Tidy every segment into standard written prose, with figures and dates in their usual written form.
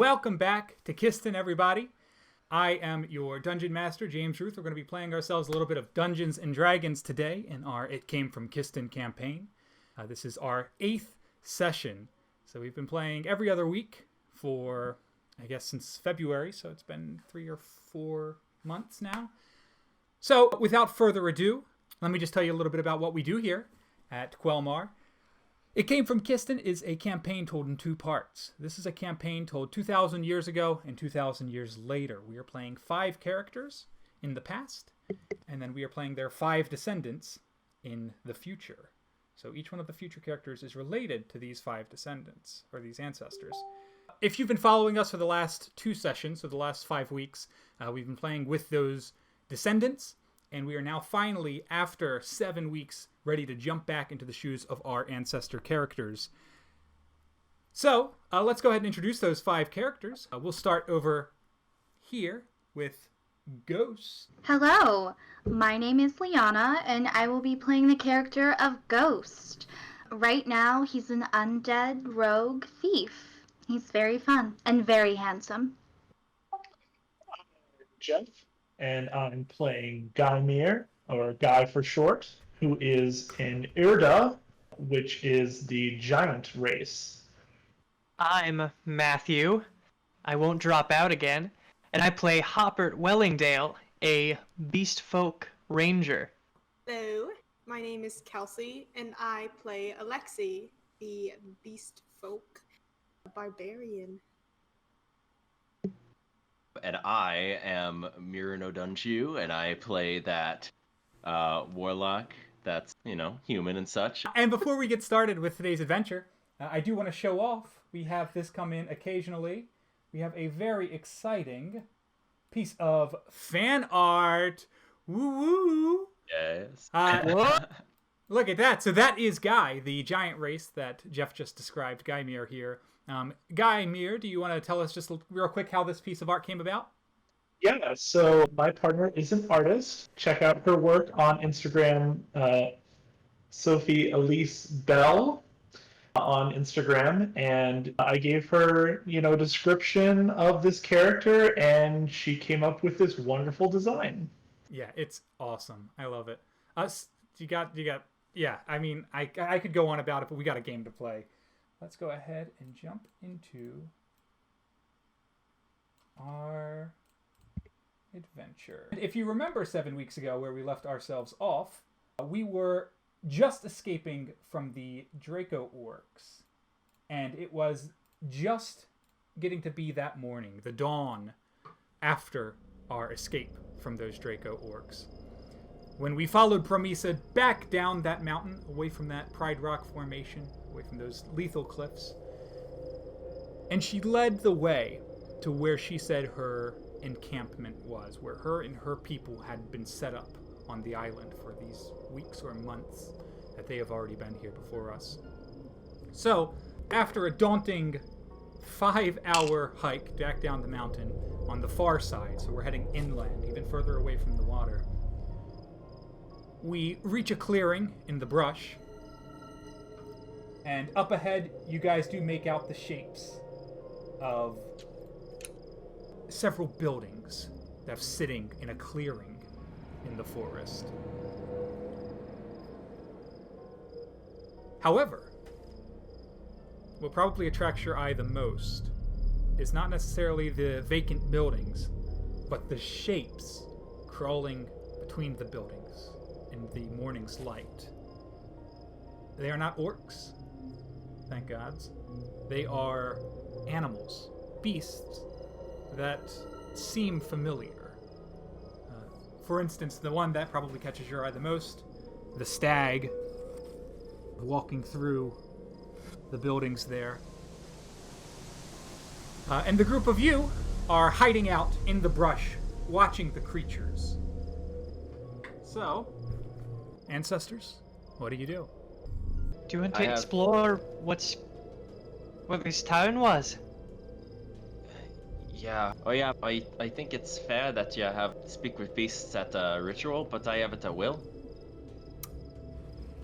Welcome back to Kiston, everybody. I am your Dungeon Master, James Ruth. We're going to be playing ourselves a little bit of Dungeons and Dragons today in our It Came from Kiston campaign. This is our 8th session. So we've been playing every other week for, I guess, since February. So it's been 3 or 4 months now. So without further ado, let me just tell you a little bit about what we do here at Quelmar. It Came from Kiston is a campaign told in 2 parts. This is a campaign told 2,000 years ago and 2,000 years later. We are playing 5 characters in the past, and then we are playing their 5 descendants in the future. So each one of the future characters is related to these 5 descendants, or these ancestors. If you've been following us for the last 2 sessions, so the last 5 weeks, we've been playing with those descendants, and we are now finally, after 7 weeks, ready to jump back into the shoes of our ancestor characters. So, let's go ahead and introduce those 5 characters. We'll start over here with Ghost. Hello, my name is Liana, and I will be playing the character of Ghost. Right now, he's an undead rogue thief. He's very fun and very handsome. Jeff, and I'm playing Guymir, or Guy for short, who is an Irda, which is the giant race. I'm Matthew. I won't drop out again. And I play Hoppert Wellingdale, a beast folk ranger. Hello, my name is Kelsey, and I play Alexi, the beast folk barbarian. And I am Mirano Dunchu, and I play that warlock that's, human and such. And before we get started with today's adventure, I do want to show off. We have this come in occasionally. We have a very exciting piece of fan art. Woo-woo! Yes. Look at that. So that is Guy, the giant race that Jeff just described, Guymir here. Guymir, do you want to tell us just real quick how this piece of art came about? Yeah, so my partner is an artist. Check out her work on Instagram, Sophie Elise Bell on Instagram. And I gave her, a description of this character, and she came up with this wonderful design. Yeah, it's awesome. I love it. Yeah, I mean, I could go on about it, but we got a game to play. Let's go ahead and jump into our adventure. If you remember 7 weeks ago where we left ourselves off, we were just escaping from the Draco orcs. And it was just getting to be that morning, the dawn after our escape from those Draco orcs, when we followed Promissa back down that mountain, away from that Pride Rock formation, away from those lethal cliffs. And she led the way to where she said her encampment was, where her and her people had been set up on the island for these weeks or months that they have already been here before us. So, after a daunting 5-hour hike back down the mountain on the far side, so we're heading inland, even further away from the water, we reach a clearing in the brush, and up ahead, you guys do make out the shapes of several buildings that are sitting in a clearing in the forest. However, what probably attracts your eye the most is not necessarily the vacant buildings, but the shapes crawling between the buildings in the morning's light. They are not orcs, thank gods. They are animals, beasts that seem familiar. For instance, the one that probably catches your eye the most, the stag, walking through the buildings there. And the group of you are hiding out in the brush, watching the creatures. So, ancestors, what do you do? Do you want to explore what this town was? Yeah. Oh yeah, I think it's fair that you have speak with beasts at a ritual, but I have it at will.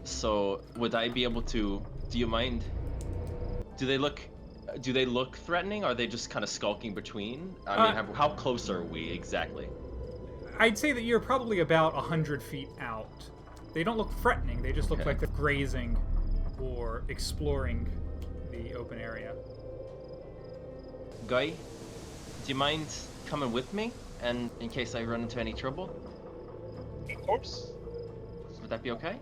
So, would I be able to... Do you mind... Do they look Do they look threatening? Or are they just kind of skulking between? I mean, how close are we exactly? I'd say that you're probably about 100 feet out. They don't look threatening. They just look like they're grazing or exploring the open area. Guy, do you mind coming with me? And in case I run into any trouble? Of course. Would that be okay?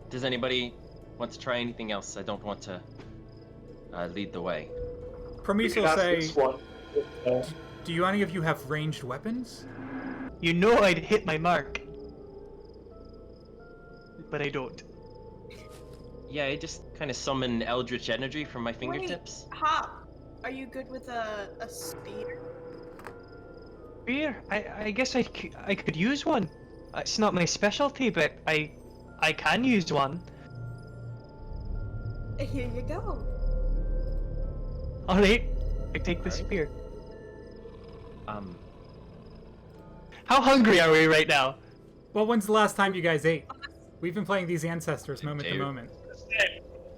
Does anybody want to try anything else? I don't want to lead the way. Promissa will say, do any of you have ranged weapons? You know I'd hit my mark. But I don't. Yeah, I just kind of summon eldritch energy from my fingertips. Wait, Hop, are you good with a spear? Spear? I guess I could use one. It's not my specialty, but I can use one. Here you go. Alright, I take the spear. Um, How hungry are we right now? Well, when's the last time you guys ate? We've been playing these ancestors moment to Dude. moment.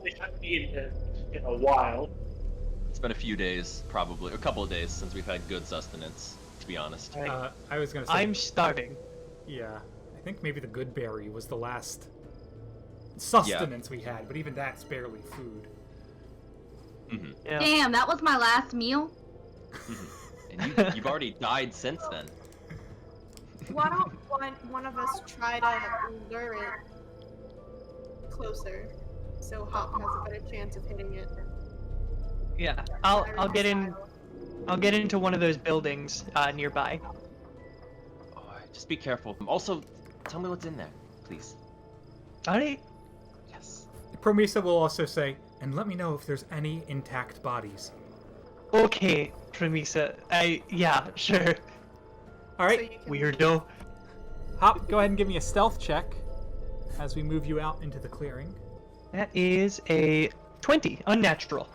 We haven't eaten in a while. it's been a few days, probably a couple of days since we've had good sustenance, to be honest. I was gonna say, I'm starving. yeah, I think maybe the good berry was the last sustenance we had, but even that's barely food. Mm-hmm. Yeah. Damn, that was my last meal. And you've already died since then. Why don't one of us try to lure it closer, so Hop has a better chance of hitting it? Yeah. I'll get in. I'll get into one of those buildings nearby. Oh, just be careful. Also, tell me what's in there, please. Alright. Yes. Promissa will also say, and let me know if there's any intact bodies. Okay, Promissa. Yeah, sure. All So right, you can Weirdo. Hop, go ahead and give me a stealth check as we move you out into the clearing. That is a 20, unnatural.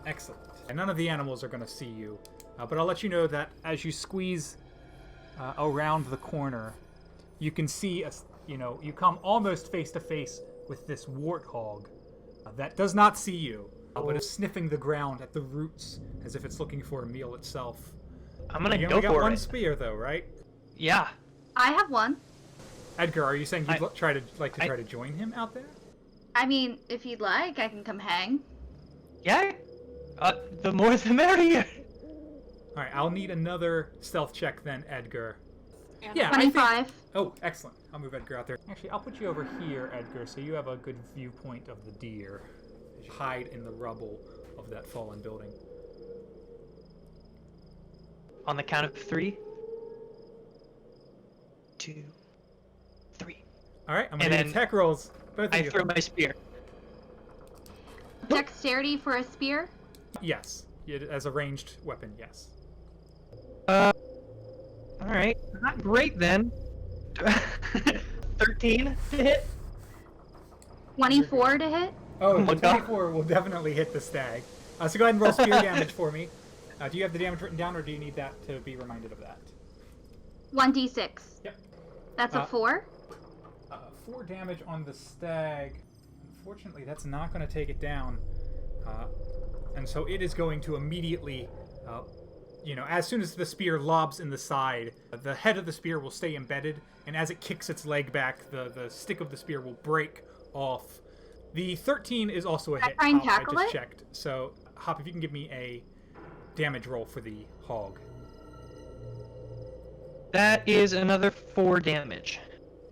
Excellent. And none of the animals are going to see you, but I'll let you know that as you squeeze around the corner, you can see you come almost face to face with this warthog that does not see you, but is sniffing the ground at the roots as if it's looking for a meal itself. I'm gonna You go only got for one it. spear, though, right? Yeah. I have one. Edgar, are you saying you'd I- try to join him out there? I mean, if you'd like, I can come hang. Yeah. The more the merrier. All right, I'll need another stealth check then, Edgar. And Yeah, I think- 25. Oh, excellent. I'll move Edgar out there. Actually, I'll put you over here, Edgar, so you have a good viewpoint of the deer as you hide in the rubble of that fallen building. On the count of 3, 2, 3. All right, I'm And gonna do then tech rolls. Both of I you. throw my spear. Dexterity for a spear. Yes, as a ranged weapon. Yes. Alright. Not great then. 13 to hit. 24 to hit. Oh, my the God. 24 will definitely hit the stag. So go ahead and roll spear damage for me. Do you have the damage written down, or do you need that to be reminded of that? 1d6. Yep. That's a 4. 4 damage on the stag. Unfortunately, that's not going to take it down. And so it is going to immediately, as soon as the spear lobs in the side, the head of the spear will stay embedded, and as it kicks its leg back, the stick of the spear will break off. The 13 is also a Can I hit. try and Hop, I tackle just it? checked. So, Hop, if you can give me a damage roll for the hog. That is another 4 damage.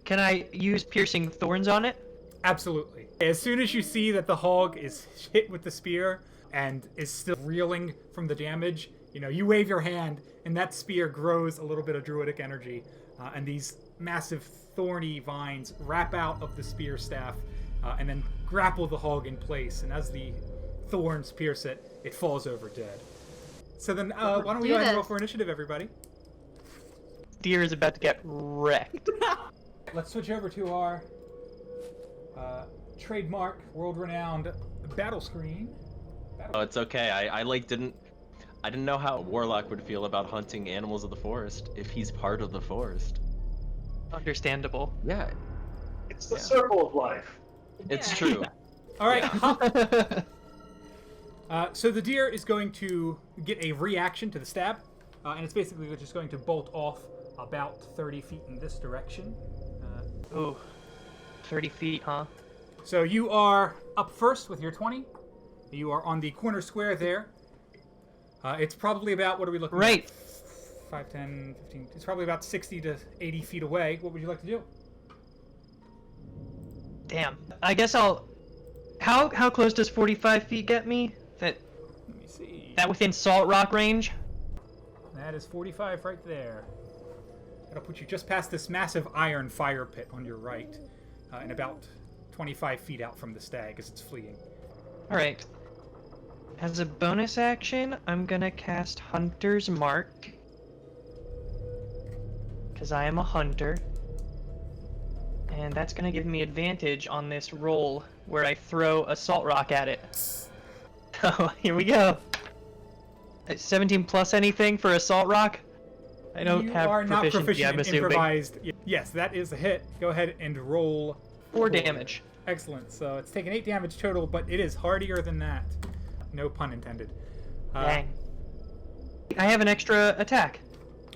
Can I use piercing thorns on it? Absolutely. As soon as you see that the hog is hit with the spear and is still reeling from the damage, you wave your hand, and that spear grows a little bit of druidic energy, and these massive thorny vines wrap out of the spear staff and then grapple the hog in place, and as the thorns pierce it, it falls over dead. So then, why don't we do go ahead and roll this. for initiative, everybody? Deer is about to get wrecked. Let's switch over to our trademark, world-renowned battle screen. Oh, it's okay. I didn't know how a warlock would feel about hunting animals of the forest if he's part of the forest. Understandable. Yeah, It's the circle of life. it's Yeah. true. All right, Yeah. Hop, So the deer is going to get a reaction to the stab, and it's basically just going to bolt off about 30 feet in this direction. Ooh, 30 feet, huh? So you are up first with your 20. You are on the corner square there. It's probably about, what are we looking Right. at? 5, 10, 15. It's probably about 60 to 80 feet away. What would you like to do? Damn. I guess I'll... How close does 45 feet get me? Let me see. That within Salt Rock range? That is 45 right there. That'll put you just past this massive iron fire pit on your right, and about 25 feet out from the stag as it's fleeing. Alright. As a bonus action, I'm gonna cast Hunter's Mark. Because I am a hunter. And that's gonna give me advantage on this roll where I throw a salt rock at it. So, here we go. 17 plus anything for a salt rock? I don't have are not proficiency, proficient I'm in assuming. improvised. Yes, that is a hit. Go ahead and roll 4 damage. Excellent. So it's taken 8 damage total, but it is hardier than that. No pun intended. Dang. I have an extra attack.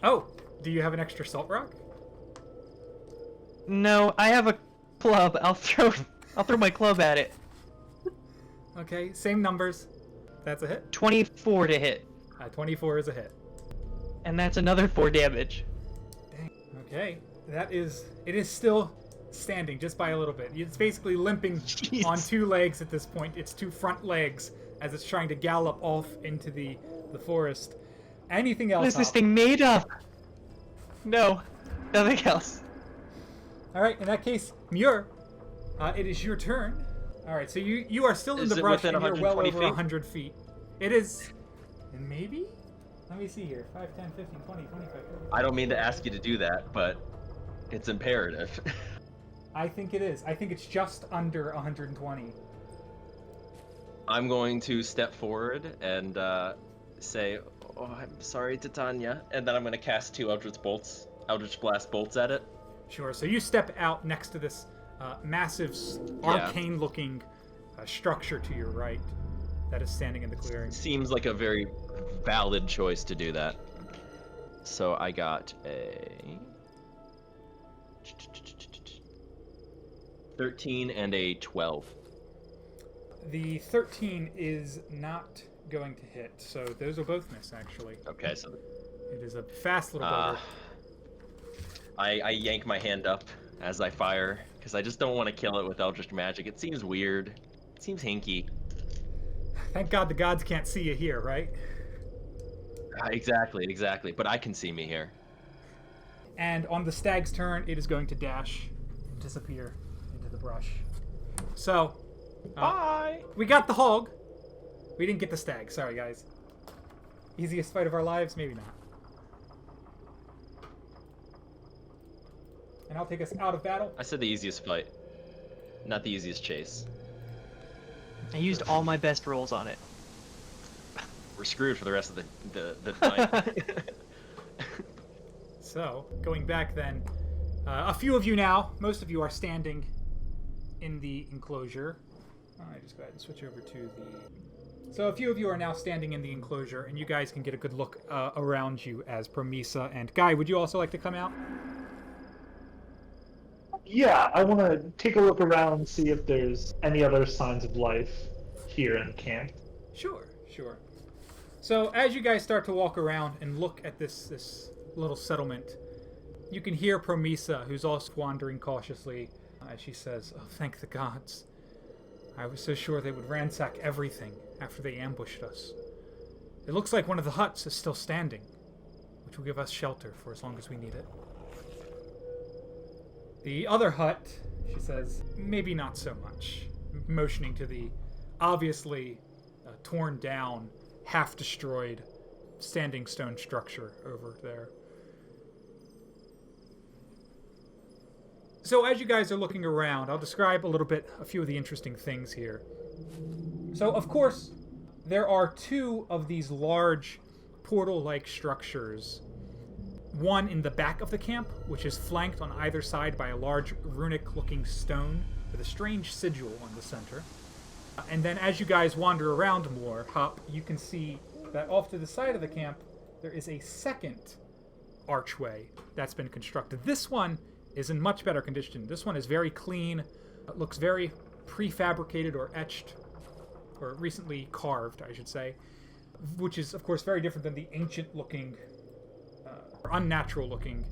Oh, do you have an extra salt rock? No, I have a club. I'll throw my club at it. Okay, same numbers. That's a hit. 24 to hit. 24 is a hit. And that's another 4 damage. Dang. Okay, it is still standing just by a little bit. It's basically limping Jeez. on 2 legs at this point. Its 2 front legs as it's trying to gallop off into the forest. Anything else? What is this Hop? thing made of? No, nothing else. All right, in that case, Muir, it is your turn. All right, so you are still in Is the it brush within and you're well 120 over feet? 100 feet. It is, and maybe? Let me see here. 5, 10, 15, 20, 25, 30. I don't mean to ask you to do that, but it's imperative. I think it is. I think it's just under 120. I'm going to step forward and say, "Oh, I'm sorry, Titania," and then I'm going to cast 2 Eldritch Blast bolts at it. Sure. So you step out next to this massive, arcane-looking structure to your right that is standing in the clearing. Seems like a very valid choice to do that. So I got a 13 and a 12. The 13 is not going to hit, so those will both miss, actually. Okay, so It is a fast little boulder. I yank my hand up as I fire, because I just don't want to kill it with Eldritch Magic. It seems weird. It seems hinky. Thank God the gods can't see you here, right? Exactly. But I can see me here. And on the stag's turn, it is going to dash and disappear into the brush. So, Bye! we got the hog. We didn't get the stag. Sorry, guys. Easiest fight of our lives? Maybe not. And I'll take us out of battle. I said the easiest fight, not the easiest chase. I used all my best rolls on it. We're screwed for the rest of the night. So, going back then, a few of you now, most of you are standing in the enclosure. I just go ahead and switch over to the... So a few of you are now standing in the enclosure, and you guys can get a good look around you as Promissa. And Guy, would you also like to come out? Yeah, I want to take a look around and see if there's any other signs of life here in camp. Sure. So as you guys start to walk around and look at this little settlement, you can hear Promissa, who's also wandering cautiously, as she says, "Oh, thank the gods. I was so sure they would ransack everything after they ambushed us. It looks like one of the huts is still standing, which will give us shelter for as long as we need it. The other hut," she says, "maybe not so much," motioning to the obviously torn down, half-destroyed standing stone structure over there. So as you guys are looking around, I'll describe a few of the interesting things here. So, of course, there are 2 of these large portal-like structures. One in the back of the camp, which is flanked on either side by a large runic-looking stone with a strange sigil on the center. And then as you guys wander around more, Hop, you can see that off to the side of the camp, there is a second archway that's been constructed. This one is in much better condition. This one is very clean. It looks very prefabricated or etched, or recently carved, I should say, which is, of course, very different than the ancient-looking, or unnatural-looking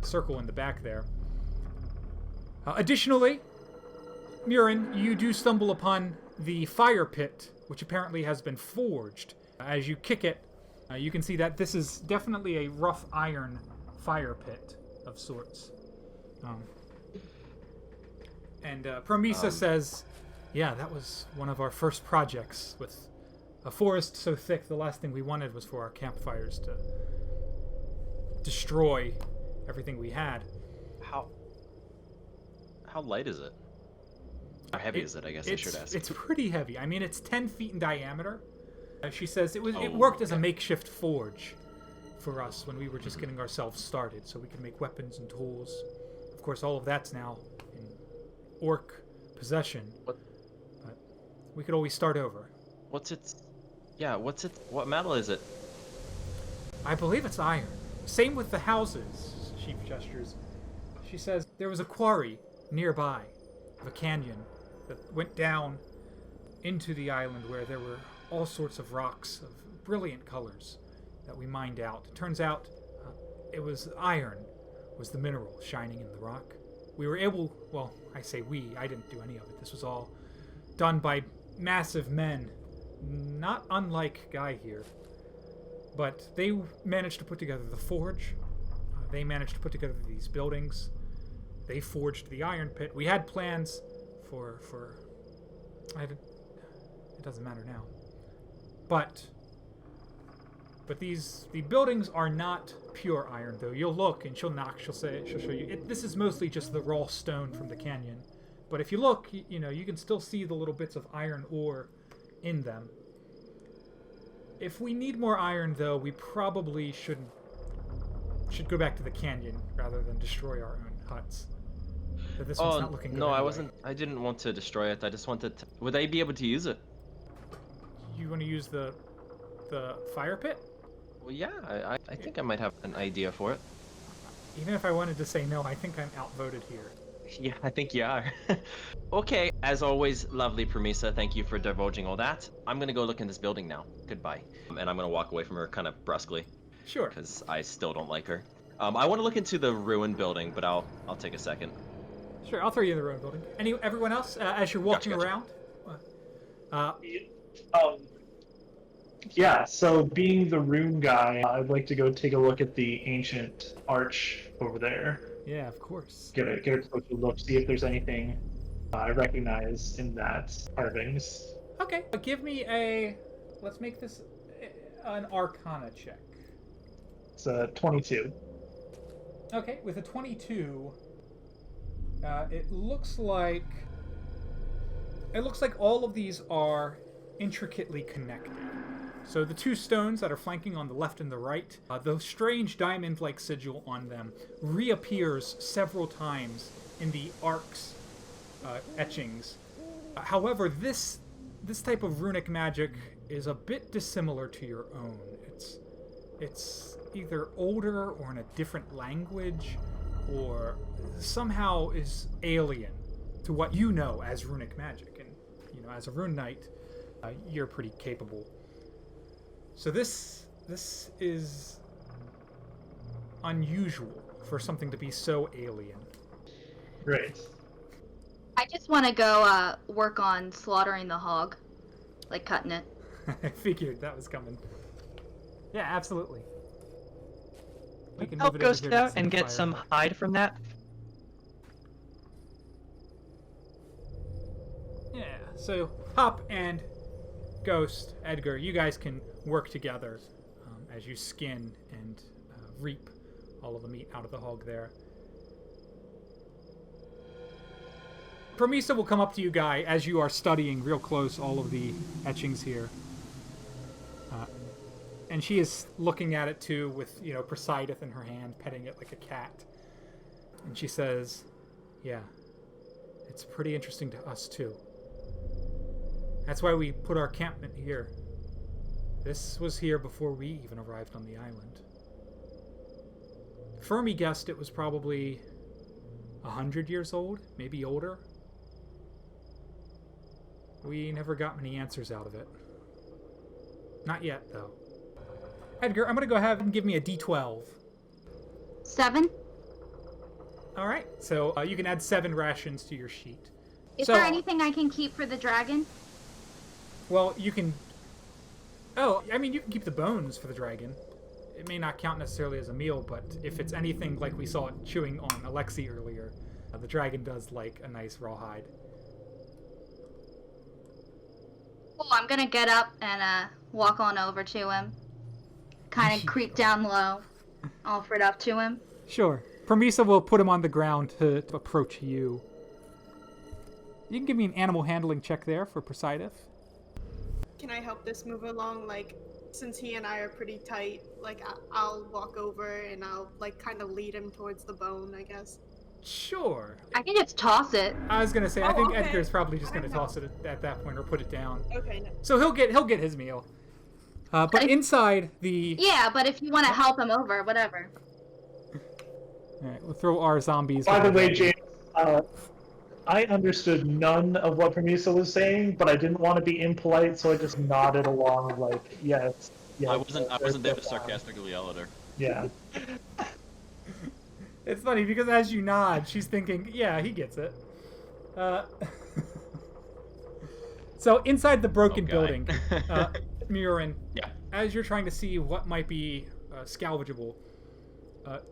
circle in the back there. Additionally, Murin, you do stumble upon the fire pit, which apparently has been forged. As you kick it, you can see that this is definitely a rough iron fire pit of sorts. And Promissa says, yeah, that was one of our first projects. With a forest so thick, the last thing we wanted was for our campfires to destroy everything we had. How light is it? How heavy is it, I guess I should ask. It's pretty heavy. I mean, it's 10 feet in diameter. She says it worked as a makeshift forge for us when we were just getting ourselves started, so we could make weapons and tools. Of course, all of that's now in orc possession. But we could always start over. What metal is it? I believe it's iron. Same with the houses, she gestures. She says there was a quarry nearby of a canyon that went down into the island where there were all sorts of rocks of brilliant colors that we mined out. It turns out it was iron was the mineral shining in the rock. We were able, well, I say we, I didn't do any of it. This was all done by massive men, not unlike Guy here. But they managed to put together the forge. They managed to put together these buildings. They forged the iron pit. We had plans for it doesn't matter now. But the buildings are not pure iron, though. You'll look and she'll show you. This is mostly just the raw stone from the canyon. But if you look, you can still see the little bits of iron ore in them. If we need more iron, though, we probably should go back to the canyon rather than destroy our own huts. But this one's not looking good. No, anyway. I didn't want to destroy it. I just wanted to... Would I be able to use it? You want to use the fire pit? Well, yeah. I think I might have an idea for it. Even if I wanted to say no, I think I'm outvoted here. Yeah, I think you are. Okay, as always, lovely Promissa. Thank you for divulging all that. I'm gonna go look in this building now. Goodbye. And I'm gonna walk away from her kind of brusquely. Sure. Because I still don't like her. I want to look into the ruined building, but I'll take a second. Sure, I'll throw you in the ruined building. Everyone else, as you're walking around? Yeah, so being the rune guy, I'd like to go take a look at the ancient arch over there. Yeah, of course. Get a closer look, see if there's anything I recognize in that carvings. Okay, give me let's make this an Arcana check. It's a 22. Okay, with a 22, it looks like all of these are intricately connected. So the two stones that are flanking on the left and the right, the strange diamond-like sigil on them reappears several times in the arcs etchings. However, this type of runic magic is a bit dissimilar to your own. It's either older or in a different language, or somehow is alien to what you know as runic magic. And as a rune knight, you're pretty capable. So this is unusual for something to be so alien. Great. I just want to go work on slaughtering the hog, like cutting it. I figured that was coming. Yeah, absolutely. We can Help move it over Ghost here to out the and get fire. some hide from that. Yeah, so Hop and Ghost, Edgar, you guys can work together as you skin and reap all of the meat out of the hog there. Promissa will come up to you, Guy, as you are studying real close all of the etchings here. And she is looking at it too with, Poseidon in her hand, petting it like a cat. And she says, yeah, it's pretty interesting to us too. That's why we put our encampment here. This was here before we even arrived on the island. Fermi guessed it was probably 100 years old, maybe older. We never got many answers out of it. Not yet, though. Edgar, I'm going to go ahead and give me a D12. 7. All right, so you can add 7 rations to your sheet. Is there anything I can keep for the dragon? Well, you can... Oh, I mean, you can keep the bones for the dragon. It may not count necessarily as a meal, but if it's anything like we saw it chewing on Alexi earlier, the dragon does like a nice rawhide. Well, I'm gonna get up and walk on over to him. Kind of creep down low. Offer it up to him. Sure. Promissa will put him on the ground to approach you. You can give me an animal handling check there for Poseidon. Can I help this move along? Like, since he and I are pretty tight, like, I'll walk over and I'll, like, kind of lead him towards the bone, I guess. Sure. I can just toss it. I was gonna say, I think okay. Edgar's probably just I gonna don't know. toss it at that point or put it down. Okay, no. So he'll get his meal. But inside the... Yeah, but if you want to help him over, whatever. Alright, we'll throw our zombies... By the way, James, I understood none of what Promissa was saying, but I didn't want to be impolite, so I just nodded along like, yes. I wasn't there to sarcastically yell at her. Yeah. It's funny, because as you nod, she's thinking, yeah, he gets it. So inside the broken building, Murin, Yeah. as you're trying to see what might be salvageable,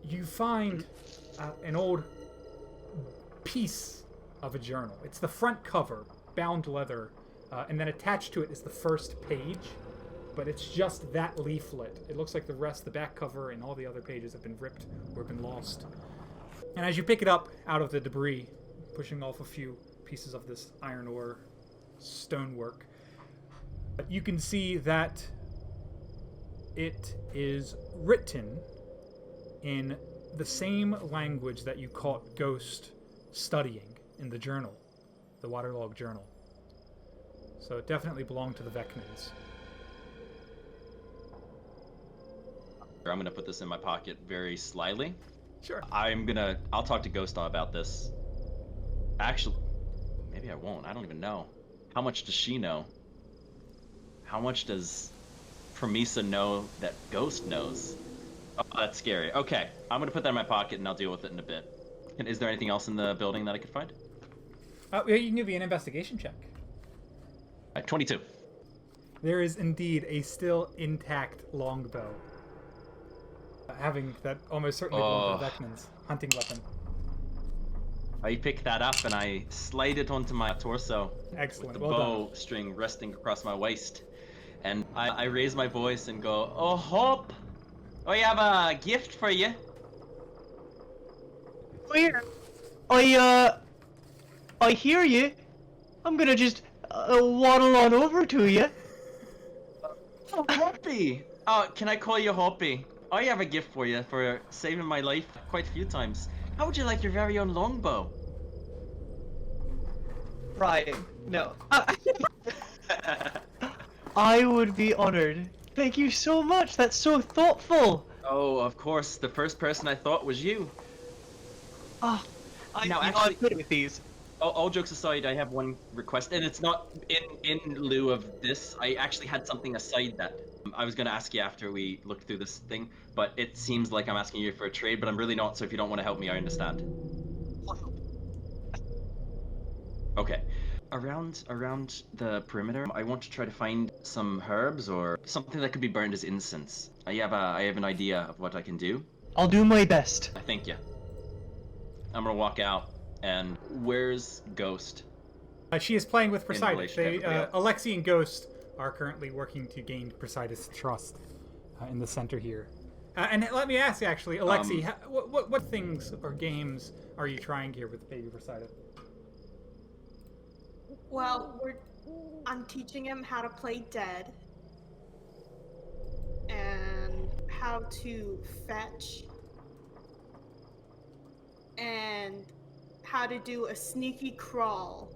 you find an old piece of a journal. It's the front cover, bound leather, and then attached to it is the first page, but it's just that leaflet. It looks like the rest, the back cover, and all the other pages have been ripped or been lost. And as you pick it up out of the debris, pushing off a few pieces of this iron ore stonework, you can see that it is written in the same language that you caught Ghost studying in the journal, the waterlogged journal. So it definitely belonged to the Vecnans. I'm gonna put this in my pocket very slyly. Sure. I'll talk to Ghost about this. Actually, maybe I won't. I don't even know. How much does she know? How much does Promissa know that Ghost knows? Oh, that's scary. Okay, I'm gonna put that in my pocket and I'll deal with it in a bit. And is there anything else in the building that I could find? Yeah, you can give me an investigation check. 22. There is indeed a still intact longbow. Having that almost certainly belonged to the Vecnans hunting weapon. I pick that up and I slide it onto my torso. Excellent. With the Well bow string resting across my waist. And I raise my voice and go, "Oh, Hop! I have a gift for you." Where? I hear you. I'm gonna just waddle on over to you. Oh, Hoppy! Oh, can I call you Hoppy? I have a gift for you for saving my life quite a few times. How would you like your very own longbow? Right. No. I would be honored. Thank you so much. That's so thoughtful. Oh, of course. The first person I thought was you. Oh, I'm good with these. All jokes aside, I have one request, and it's not in lieu of this. I actually had something aside that I was going to ask you after we looked through this thing, but it seems like I'm asking you for a trade, but I'm really not, so if you don't want to help me, I understand. Okay. Around the perimeter, I want to try to find some herbs or something that could be burned as incense. I have an idea of what I can do. I'll do my best. Thank you. I'm gonna walk out, and where's Ghost? She is playing with Poseidon. relation to everybody else. Alexi and Ghost are currently working to gain Poseidon's trust in the center here. And let me ask you, actually, Alexi, what things or games are you trying here with baby Poseidon? Well, I'm teaching him how to play dead. And how to fetch. And how to do a sneaky crawl.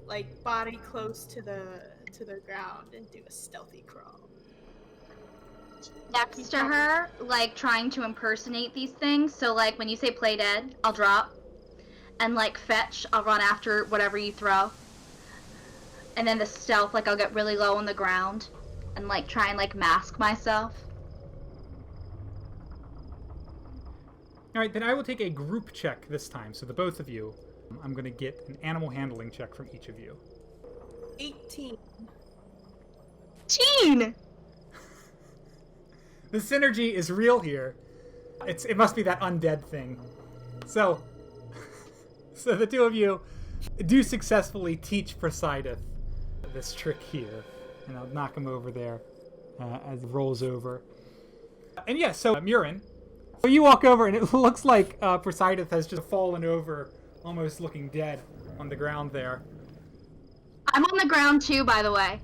like body close to the ground and do a stealthy crawl. Next to her, like trying to impersonate these things. So like when you say play dead, I'll drop. And like fetch, I'll run after whatever you throw. And then the stealth, like I'll get really low on the ground and like try and like mask myself. Alright, then I will take a group check this time. So the both of you, I'm going to get an animal handling check from each of you. 18. Teen! The synergy is real here. It must be that undead thing. So the two of you do successfully teach Poseidon this trick here. And I'll knock him over there as it rolls over. And yeah, so Murin, so you walk over and it looks like Poseidon has just fallen over, almost looking dead on the ground there. I'm on the ground too, by the way.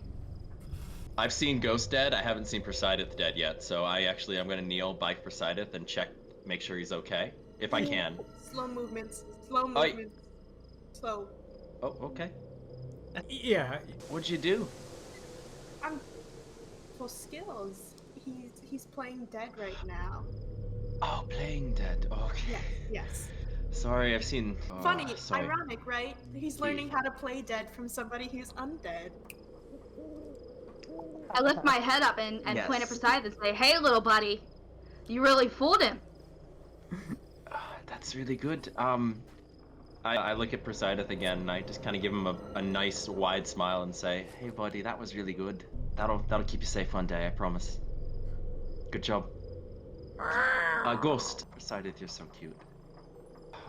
I've seen Ghost dead. I haven't seen Poseidon dead yet. So I'm gonna kneel by Poseidon and check, make sure he's okay, if I can. Slow movements. Slow movements. Slow. Oh, okay. Yeah. What'd you do? I'm full skills. He's playing dead right now. Oh, playing dead. Okay. Yes. Sorry, I've seen. Oh, Funny, sorry. ironic, right? He's learning how to play dead from somebody who's undead. I lift my head up and Yes. point at Poseidon and say, "Hey, little buddy, you really fooled him." That's really good. I look at Poseidon again, and I just kind of give him a nice wide smile and say, "Hey, buddy, that was really good. That'll keep you safe one day, I promise. Good job." Ghost. Poseidon, you're so cute.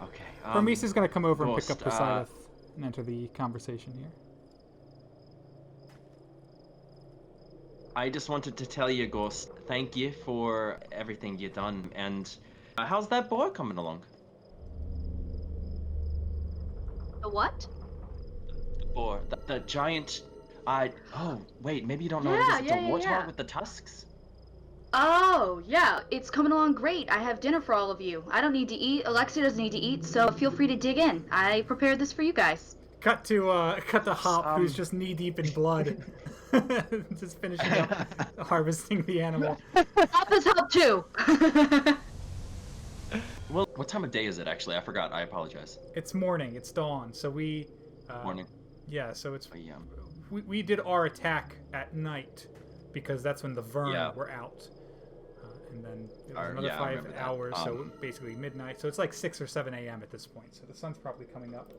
Okay. Promissa's gonna come over Ghost, and pick up Poseidon and enter the conversation here. I just wanted to tell you, Ghost, thank you for everything you've done. And how's that boy coming along? The what? The boar, the giant. Oh wait, maybe you don't know what it is. It's a warthog with the tusks. Oh, yeah, it's coming along great. I have dinner for all of you. I don't need to eat. Alexia doesn't need to eat, so feel free to dig in. I prepared this for you guys. Cut to Hop, who's just knee deep in blood, just finishing up harvesting the animal. Hop is help too. Well, what time of day is it actually? I forgot. I apologize. It's morning. It's dawn. So we. Morning. Yeah. So it's. Oh, yeah. We did our attack at night because that's when the Vern were out. And then it was another 5 hours, so basically midnight. So it's like 6 or 7 a.m. at this point. So the sun's probably coming up.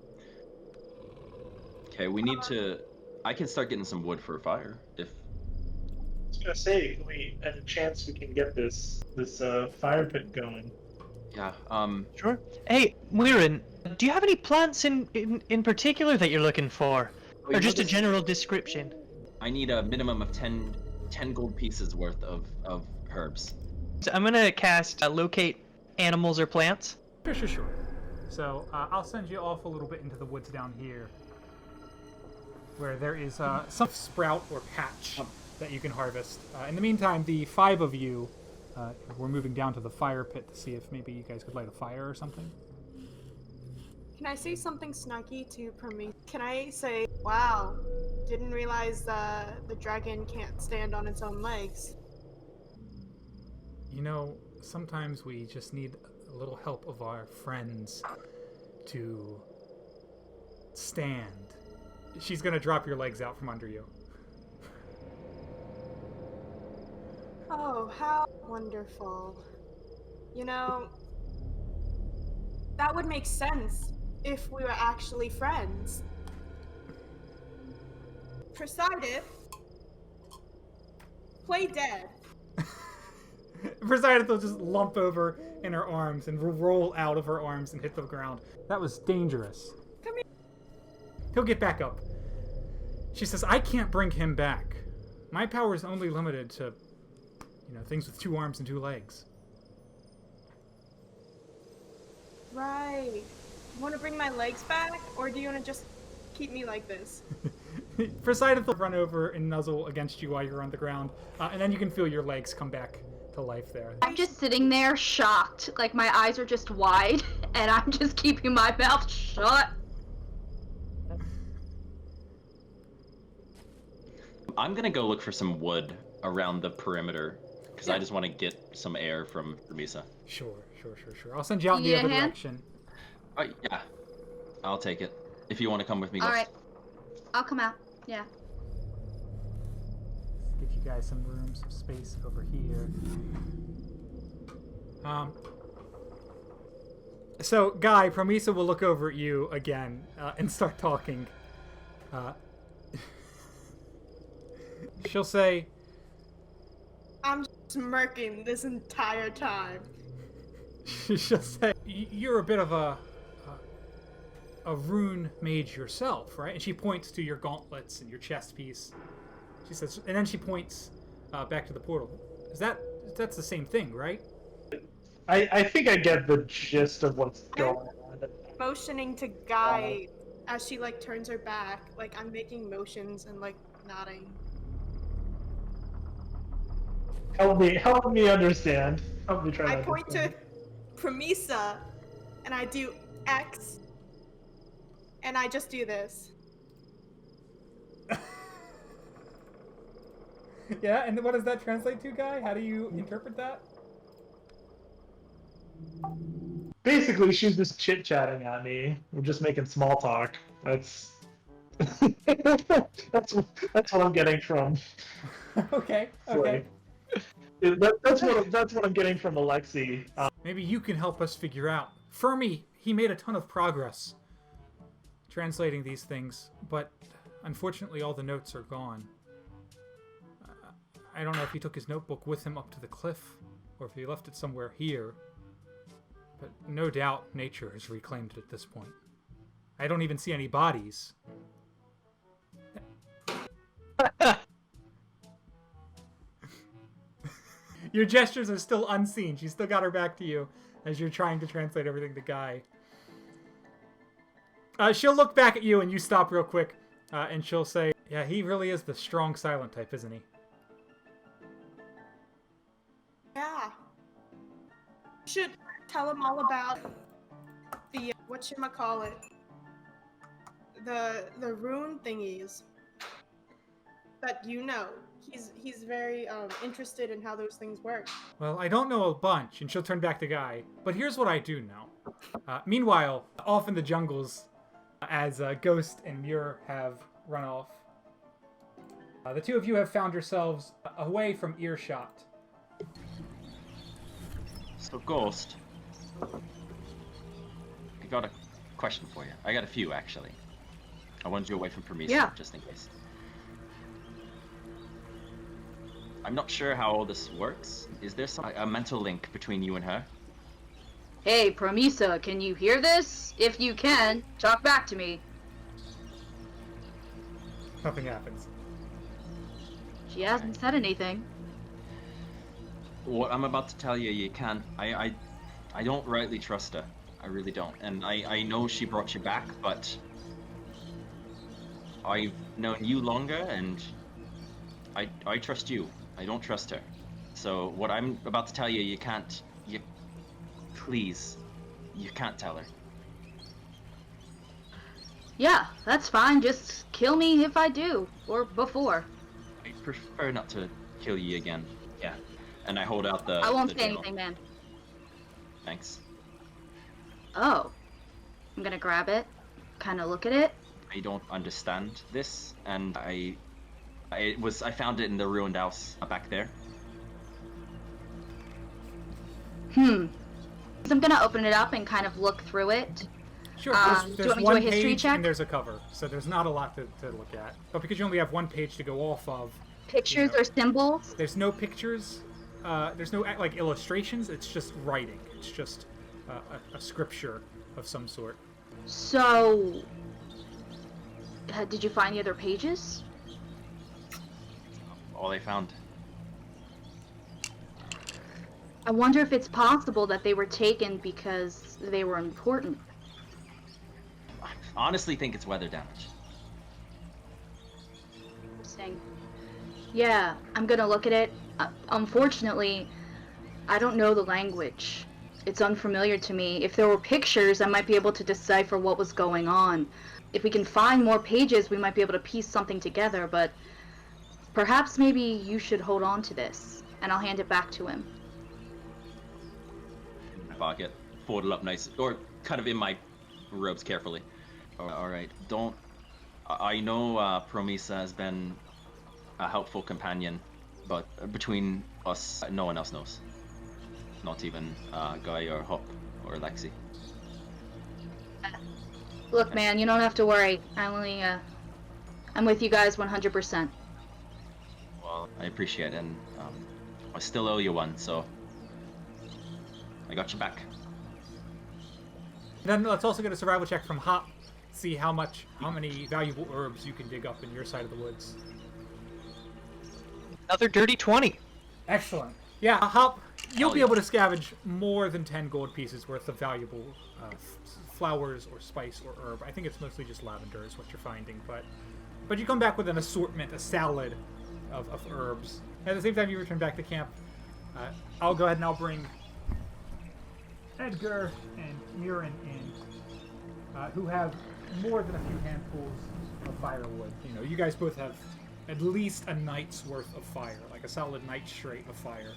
Okay, we need to. I can start getting some wood for a fire if. I was gonna say, at a chance we can get this fire pit going. Yeah. Sure. Hey, Murin, do you have any plants in particular that you're looking for, or just a general description? I need a minimum of 10 gold pieces worth of herbs. So I'm gonna cast locate animals or plants. Sure. So I'll send you off a little bit into the woods down here, where there is some sprout or patch that you can harvest. In the meantime, the 5 of you, we're moving down to the fire pit to see if maybe you guys could light a fire or something. Can I say something snarky to Promissa? Can I say, wow, didn't realize the dragon can't stand on its own legs? You know, sometimes we just need a little help of our friends to stand. She's gonna drop your legs out from under you. Oh, how wonderful. You know, that would make sense if we were actually friends. Poseidon, play dead. Poseidon will just lump over in her arms and roll out of her arms and hit the ground. That was dangerous. Come here. He'll get back up. She says, I can't bring him back. My power is only limited to, things with 2 arms and 2 legs. Right. You want to bring my legs back, or do you want to just keep me like this? Poseidon will run over and nuzzle against you while you're on the ground, and then you can feel your legs come back to life there. I'm just sitting there shocked, like my eyes are just wide, and I'm just keeping my mouth shut. I'm gonna go look for some wood around the perimeter, because Yeah. I just want to get some air from Promissa. Sure. I'll send you out in the You need other a hand? direction. Yeah, I'll take it. If you want to come with me, All Ghost. right. I'll come out. Yeah. Give you guys some room, some space over here. So, Guy, Promissa will look over at you again and start talking. She'll say, I'm smirking this entire time. she'll say, you're a bit of a rune mage yourself, right? And she points to your gauntlets and your chest piece. She says, and then she points back to the portal. That's the same thing, right? I think I get the gist of what's going on. Motioning to Guy as she like turns her back. Like I'm making motions and like nodding. Help me understand. Help me try to I point to understand. Promissa and I do X and I just do this. Yeah, and what does that translate to, Guy? How do you interpret that? Basically, she's just chit-chatting at me. We're just making small talk. That's that's what I'm getting from. Okay. Slay. That's what I'm getting from Alexi. Maybe you can help us figure out. Fermi, he made a ton of progress translating these things, but unfortunately all the notes are gone. I don't know if he took his notebook with him up to the cliff, or if he left it somewhere here, but no doubt nature has reclaimed it at this point. I don't even see any bodies. Your gestures are still unseen. She's still got her back to you as you're trying to translate everything to Guy. She'll look back at you and you stop real quick, and she'll say, yeah, he really is the strong silent type, isn't he? Yeah. Should tell him all about the whatchamacallit. The rune thingies. That you know. He's very interested in how those things work. Well, I don't know a bunch, and she'll turn back to Guy, but here's what I do know. Meanwhile, off in the jungles, as Ghost and Muir have run off, the two of you have found yourselves away from earshot. So, Ghost, I got a question for you. I got a few, actually. I wanted you away from Promissa, Yeah. just in case. I'm not sure how all this works. Is there a mental link between you and her? Hey, Promissa, can you hear this? If you can, talk back to me. Nothing happens. She hasn't said anything. What I'm about to tell you, you can. I don't rightly trust her. I really don't. And I know she brought you back, but I've known you longer, and I trust you. I don't trust her. So what I'm about to tell you, you can't. Please, you can't tell her. Yeah, that's fine. Just kill me if I do. Or before. I prefer not to kill you again. Yeah. And I hold out the. I won't the say journal. anything, man. Thanks. Oh. I'm gonna grab it. Kinda look at it. I don't understand this, and I found it in the ruined house back there. So I'm gonna open it up and kind of look through it. Sure, do you there's want me to do one a history page check? and there's a cover, so there's not a lot to look at. But because you only have one page to go off of, Pictures Yeah. or symbols? there's no pictures, there's no like illustrations, it's just writing. It's just a scripture of some sort. So... did you find the other pages? All I found. I wonder if it's possible that they were taken because they were important. I honestly think it's weather damage. Interesting. Yeah, I'm gonna look at it. Unfortunately, I don't know the language. It's unfamiliar to me. If there were pictures, I might be able to decipher what was going on. If we can find more pages, we might be able to piece something together, but Perhaps maybe you should hold on to this, and I'll hand it back to him. In my pocket, folded up nice, or kind of in my robes carefully. All right, don't. I know Promissa has been a helpful companion, but between us, no one else knows. Not even Guy or Hop or Lexi. Look, man, you don't have to worry. I'm with you guys 100%. Well, I appreciate it, and I still owe you one, so I got you back. Then let's also get a survival check from Hop. See how many valuable herbs you can dig up in your side of the woods. Another dirty 20. Excellent. Yeah, Hop, you'll be able to scavenge more than 10 gold pieces worth of valuable flowers or spice or herb. I think it's mostly just lavender is what you're finding, but you come back with an assortment, a salad of herbs. At the same time you return back to camp, I'll go ahead and I'll bring Edgar and Murin in, who have more than a few handfuls of firewood. You know, you guys both have at least a night's worth of fire, like a solid night straight of fire.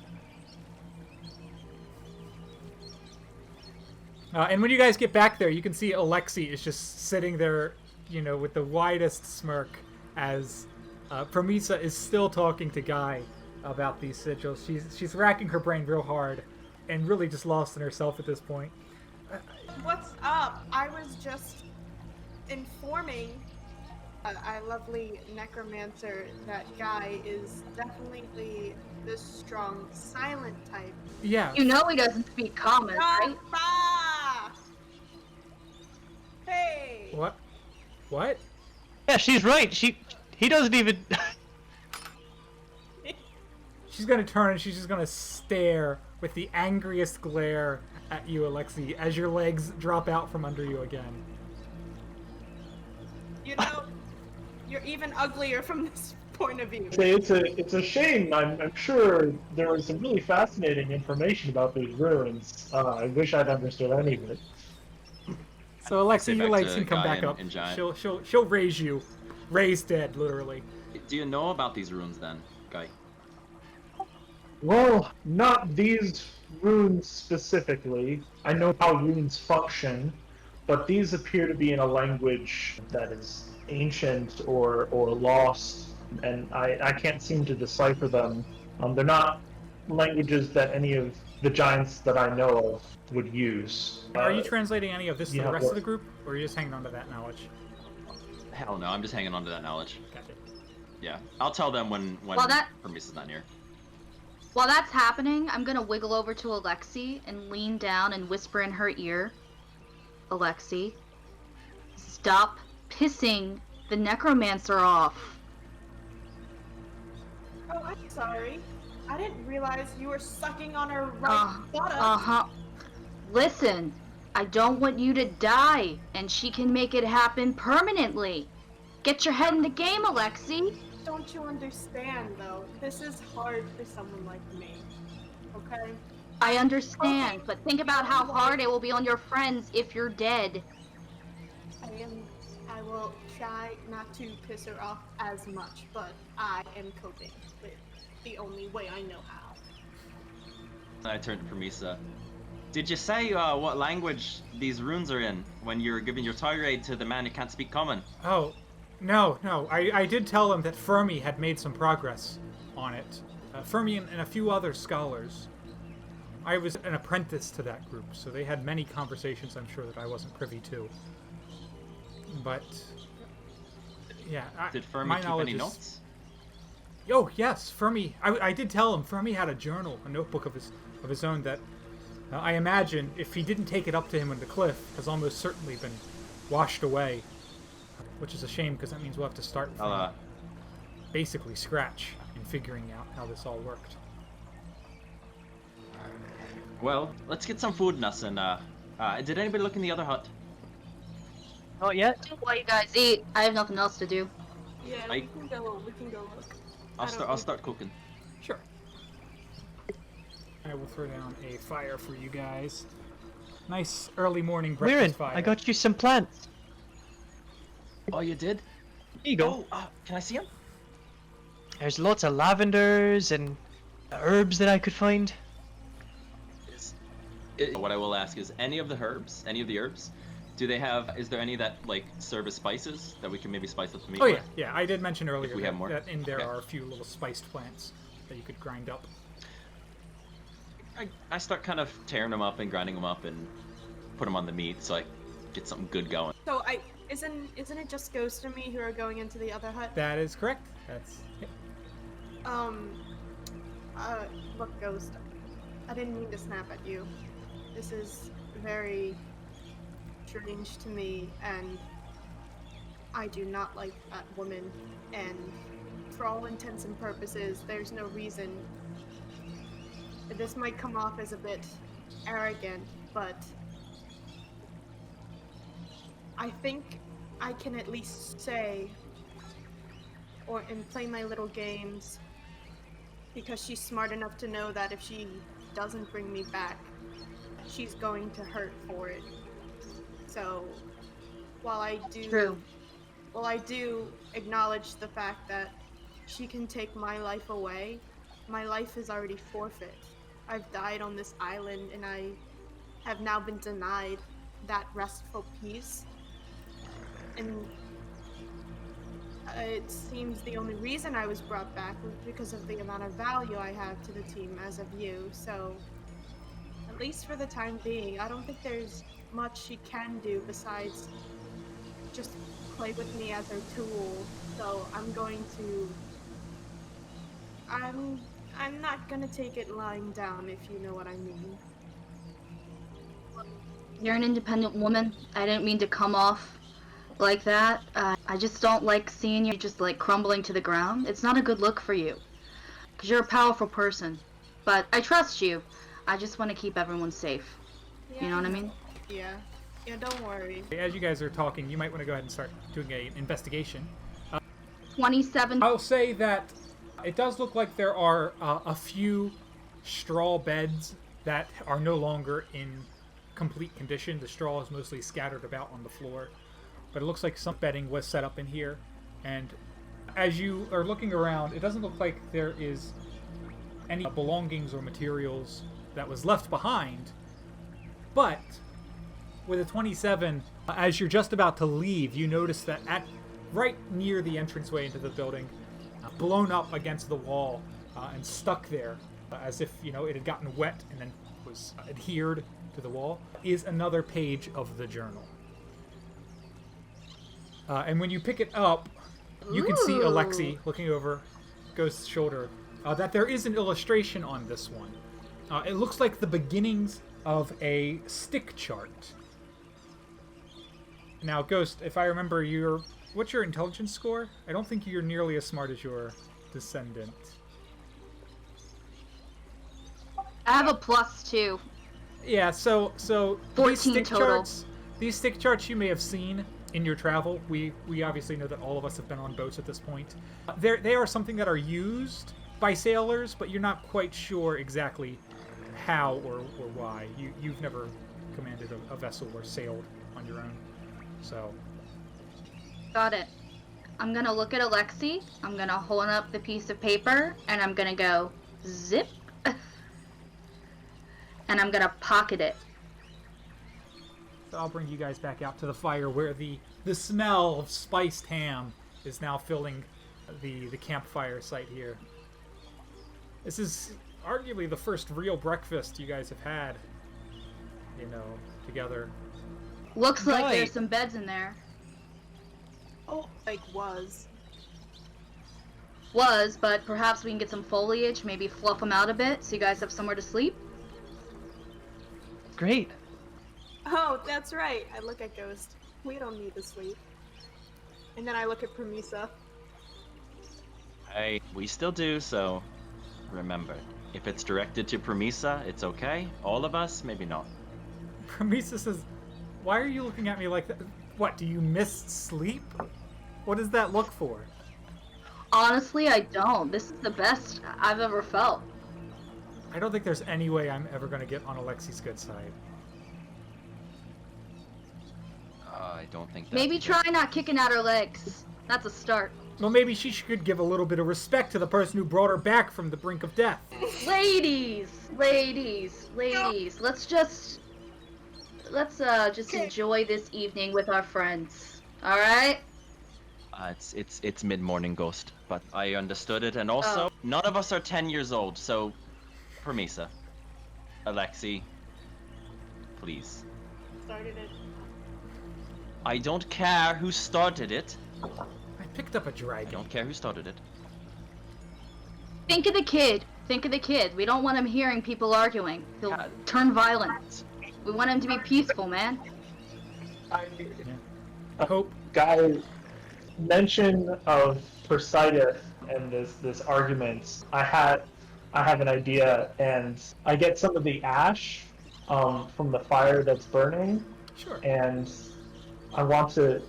And when you guys get back there, you can see Alexi is just sitting there, you know, with the widest smirk as Promissa is still talking to Guy about these sigils. She's racking her brain real hard and really just lost in herself at this point. What's up? I was just informing our lovely necromancer that Guy is definitely the strong silent type. Yeah. You know he doesn't speak common, right? Hey! What? What? Yeah, she's right. He doesn't even. She's gonna turn and she's just gonna stare with the angriest glare at you, Alexi, as your legs drop out from under you again. You know, you're even uglier from this point of view. It's a shame. I'm sure there was some really fascinating information about these ruins. I wish I'd understood any of it. So Alexi, your back legs to can come Guy back up. and Giant. She'll raise you, raise dead, literally. Do you know about these runes then, Guy? Well, not these runes specifically. I know how runes function, but these appear to be in a language that is ancient or lost, and I can't seem to decipher them. They're not languages that any of the giants that I know of would use. Are you translating any of this to the yeah, rest of what- the group, or are you just hanging on to that knowledge? Hell no, I'm just hanging on to that knowledge. Gotcha. Yeah, I'll tell them when Well, that- Promissa's not near. While that's happening, I'm gonna wiggle over to Alexi and lean down and whisper in her ear. Alexi, stop pissing the necromancer off. Oh, I'm sorry. I didn't realize you were sucking on her right buttock. Listen, I don't want you to die, and she can make it happen permanently. Get your head in the game, Alexi. Don't you understand, though? This is hard for someone like me. Okay? I understand, but think about how hard it will be on your friends if you're dead. I will try not to piss her off as much, but I am coping with the only way I know how. I turned to Promissa. Did you say what language these runes are in when you're giving your tirade to the man who can't speak common? Oh, no. I did tell him that Fermi had made some progress on it. Fermi and a few other scholars. I was an apprentice to that group, so they had many conversations I'm sure that I wasn't privy to. But, yeah, Did Fermi my keep knowledge any is... notes? Oh, yes, Fermi. I did tell him Fermi had a journal, a notebook of his own that I imagine, if he didn't take it up to him on the cliff, has almost certainly been washed away. Which is a shame, because that means we'll have to start from basically scratch in figuring out how this all worked. Well, let's get some food in us, and did anybody look in the other hut? Not yet. While you guys eat, I have nothing else to do. Yeah, we can go look. I'll start cooking. Sure. I will throw down a fire for you guys. Nice early morning breakfast Liren, fire. I got you some plants. Oh, you did? Here you go. Oh, can I see him? There's lots of lavenders and herbs that I could find. What I will ask is, any of the herbs, do they have? Is there any that like serve as spices that we can maybe spice up the meat? Oh with? yeah, yeah. I did mention earlier we that, have more? that in there Okay. are a few little spiced plants that you could grind up. I start kind of tearing them up and grinding them up and put them on the meat so I get something good going. So isn't it just Ghost and me who are going into the other hut? That is correct. That's yep. Look, Ghost, I didn't mean to snap at you. This is very strange to me, and I do not like that woman, and for all intents and purposes, there's no reason. This might come off as a bit arrogant, but I think I can at least say, and play my little games, because she's smart enough to know that if she doesn't bring me back, she's going to hurt for it. So, while I do acknowledge the fact that she can take my life away, my life is already forfeit. I've died on this island, and I have now been denied that restful peace. And it seems the only reason I was brought back was because of the amount of value I have to the team as of you. So, at least for the time being, I don't think there's much she can do besides just play with me as her tool. So I'm not gonna take it lying down, if you know what I mean. You're an independent woman. I didn't mean to come off like that. I just don't like seeing you just like crumbling to the ground. It's not a good look for you. Because you're a powerful person. But I trust you. I just want to keep everyone safe. You know what I mean? Yeah. Yeah, don't worry. As you guys are talking, you might want to go ahead and start doing an investigation. 27. I'll say that it does look like there are a few straw beds that are no longer in complete condition. The straw is mostly scattered about on the floor, but it looks like some bedding was set up in here. And as you are looking around, it doesn't look like there is any belongings or materials that was left behind. But with a 27, as you're just about to leave, you notice that right near the entranceway into the building, blown up against the wall and stuck there, as if it had gotten wet and then was adhered to the wall, is another page of the journal. And when you pick it up, you can see Alexi looking over Ghost's shoulder. That there is an illustration on this one. It looks like the beginnings of a stick chart. Now, Ghost, if I remember, what's your intelligence score? I don't think you're nearly as smart as your descendant. I have a +2. Yeah, so 14 total. These stick charts you may have seen in your travel. We obviously know that all of us have been on boats at this point. They are something that are used by sailors, but you're not quite sure exactly how or why. You've never commanded a vessel or sailed on your own. So Got it. I'm gonna look at Alexi. I'm gonna hold up the piece of paper, and I'm gonna go zip. And I'm gonna pocket it. So I'll bring you guys back out to the fire where the smell of spiced ham is now filling the campfire site here. This is arguably the first real breakfast you guys have had, together. Looks like Right. there's some beds in there. Oh, was. But perhaps we can get some foliage, maybe fluff them out a bit, so you guys have somewhere to sleep. Great. Oh, that's right. I look at Ghost. We don't need to sleep. And then I look at Promissa. Hey, we still do, so remember, if it's directed to Promissa, it's okay. All of us, maybe not. Promissa says, "Why are you looking at me like that? What, do you miss sleep? What does that look for?" Honestly, I don't. This is the best I've ever felt. I don't think there's any way I'm ever going to get on Alexi's good side. I don't think that's Maybe try not kicking out her legs. That's a start. Well, maybe she should give a little bit of respect to the person who brought her back from the brink of death. Ladies, let's just enjoy this evening with our friends. All right? It's mid-morning, Ghost, but I understood it, and also none of us are 10 years old, so Promissa, Alexi, please. Started it. I don't care who started it. I picked up a I dragon. don't care who started it. Think of the kid. We don't want him hearing people arguing. He'll Yeah. turn violent. We want him to be peaceful, man. Hope. Guy, mention of Perseideth and this argument. I have an idea, and I get some of the ash from the fire that's burning, Sure. and I want to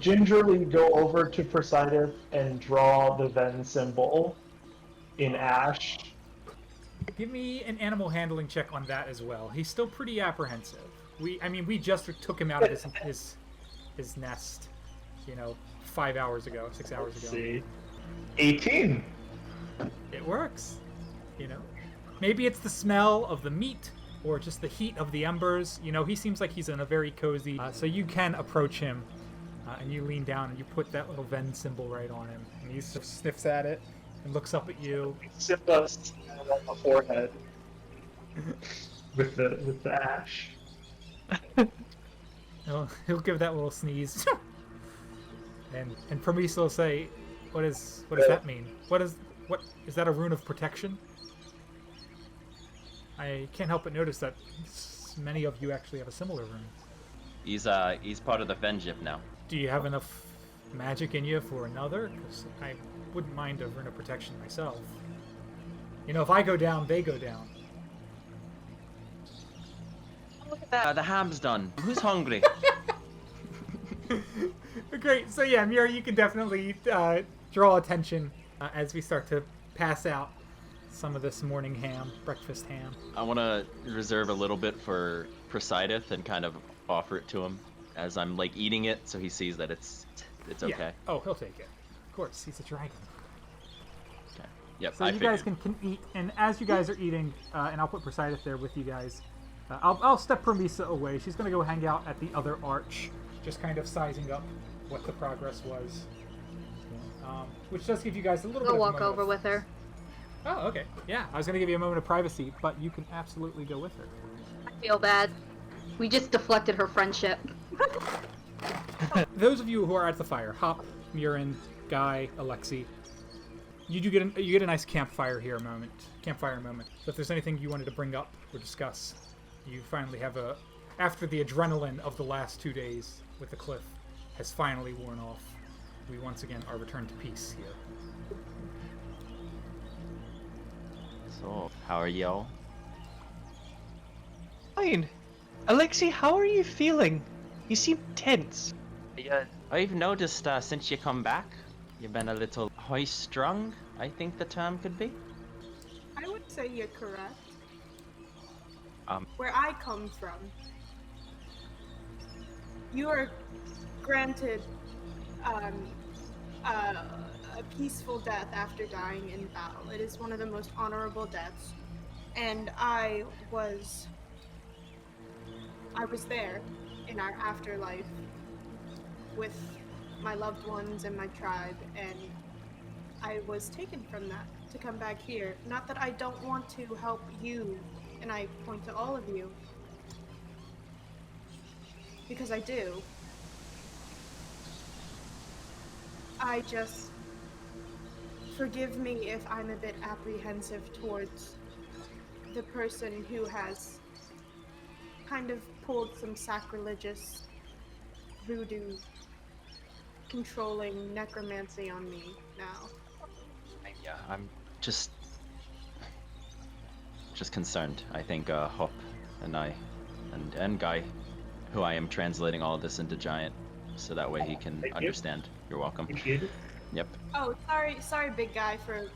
gingerly go over to Perseideth and draw the Ven symbol in ash. Give me an animal handling check on that as well. He's still pretty apprehensive. We just took him out of his nest, 5 hours ago, 6 hours Let's ago. see. 18. It works. Maybe it's the smell of the meat or just the heat of the embers. He seems like he's in a very cozy. So you can approach him, and you lean down and you put that little Ven symbol right on him, and he sort of sniffs at it and looks up at you. Simba on the forehead with the ash. He'll give that little sneeze, and Promissa will say, "What does that mean? What is that a rune of protection?" I can't help but notice that many of you actually have a similar rune. He's part of the Venjip now. Do you have enough magic in you for another? Because I wouldn't mind a rune of protection myself. If I go down, they go down. Look at that. The ham's done. Who's hungry? Great. So yeah, Mira, you can definitely draw attention as we start to pass out some of this morning breakfast ham. I want to reserve a little bit for Perseideth and kind of offer it to him as I'm eating it, so he sees that it's okay. Yeah. Oh, he'll take it. Of course, he's a dragon. Okay. Yep. So you guys can eat, and as you guys are eating, and I'll put Perseideth there with you guys. I'll step Promissa away. She's gonna go hang out at the other arch, just kind of sizing up what the progress was. Which does give you guys a little bit Go of a walk moment over of- with her. Oh, okay. Yeah, I was gonna give you a moment of privacy, but you can absolutely go with her. I feel bad. We just deflected her friendship. Those of you who are at the fire, Hop, Murin, Guy, Alexi, you get a nice campfire moment. So if there's anything you wanted to bring up or discuss, you finally have after the adrenaline of the last 2 days with the cliff has finally worn off, we once again are returned to peace here. So, how are y'all? Fine. Alexi, how are you feeling? You seem tense. Yeah, I've noticed since you come back, you've been a little high-strung, I think the term could be. I would say you're correct. Um. Where I come from, you are granted a peaceful death after dying in battle. It is one of the most honorable deaths, and I was there in our afterlife with my loved ones and my tribe, and I was taken from that to come back here. Not that I don't want to help you, and I point to all of you, because I do. I just... Forgive me if I'm a bit apprehensive towards the person who has kind of pulled some sacrilegious voodoo controlling necromancy on me now. Yeah, I'm just concerned. I think Hop and I and Guy, who I am translating all of this into Giant, so that way he can Thank you. understand. You're welcome. Appreciate it. Yep. Oh, sorry, big guy, for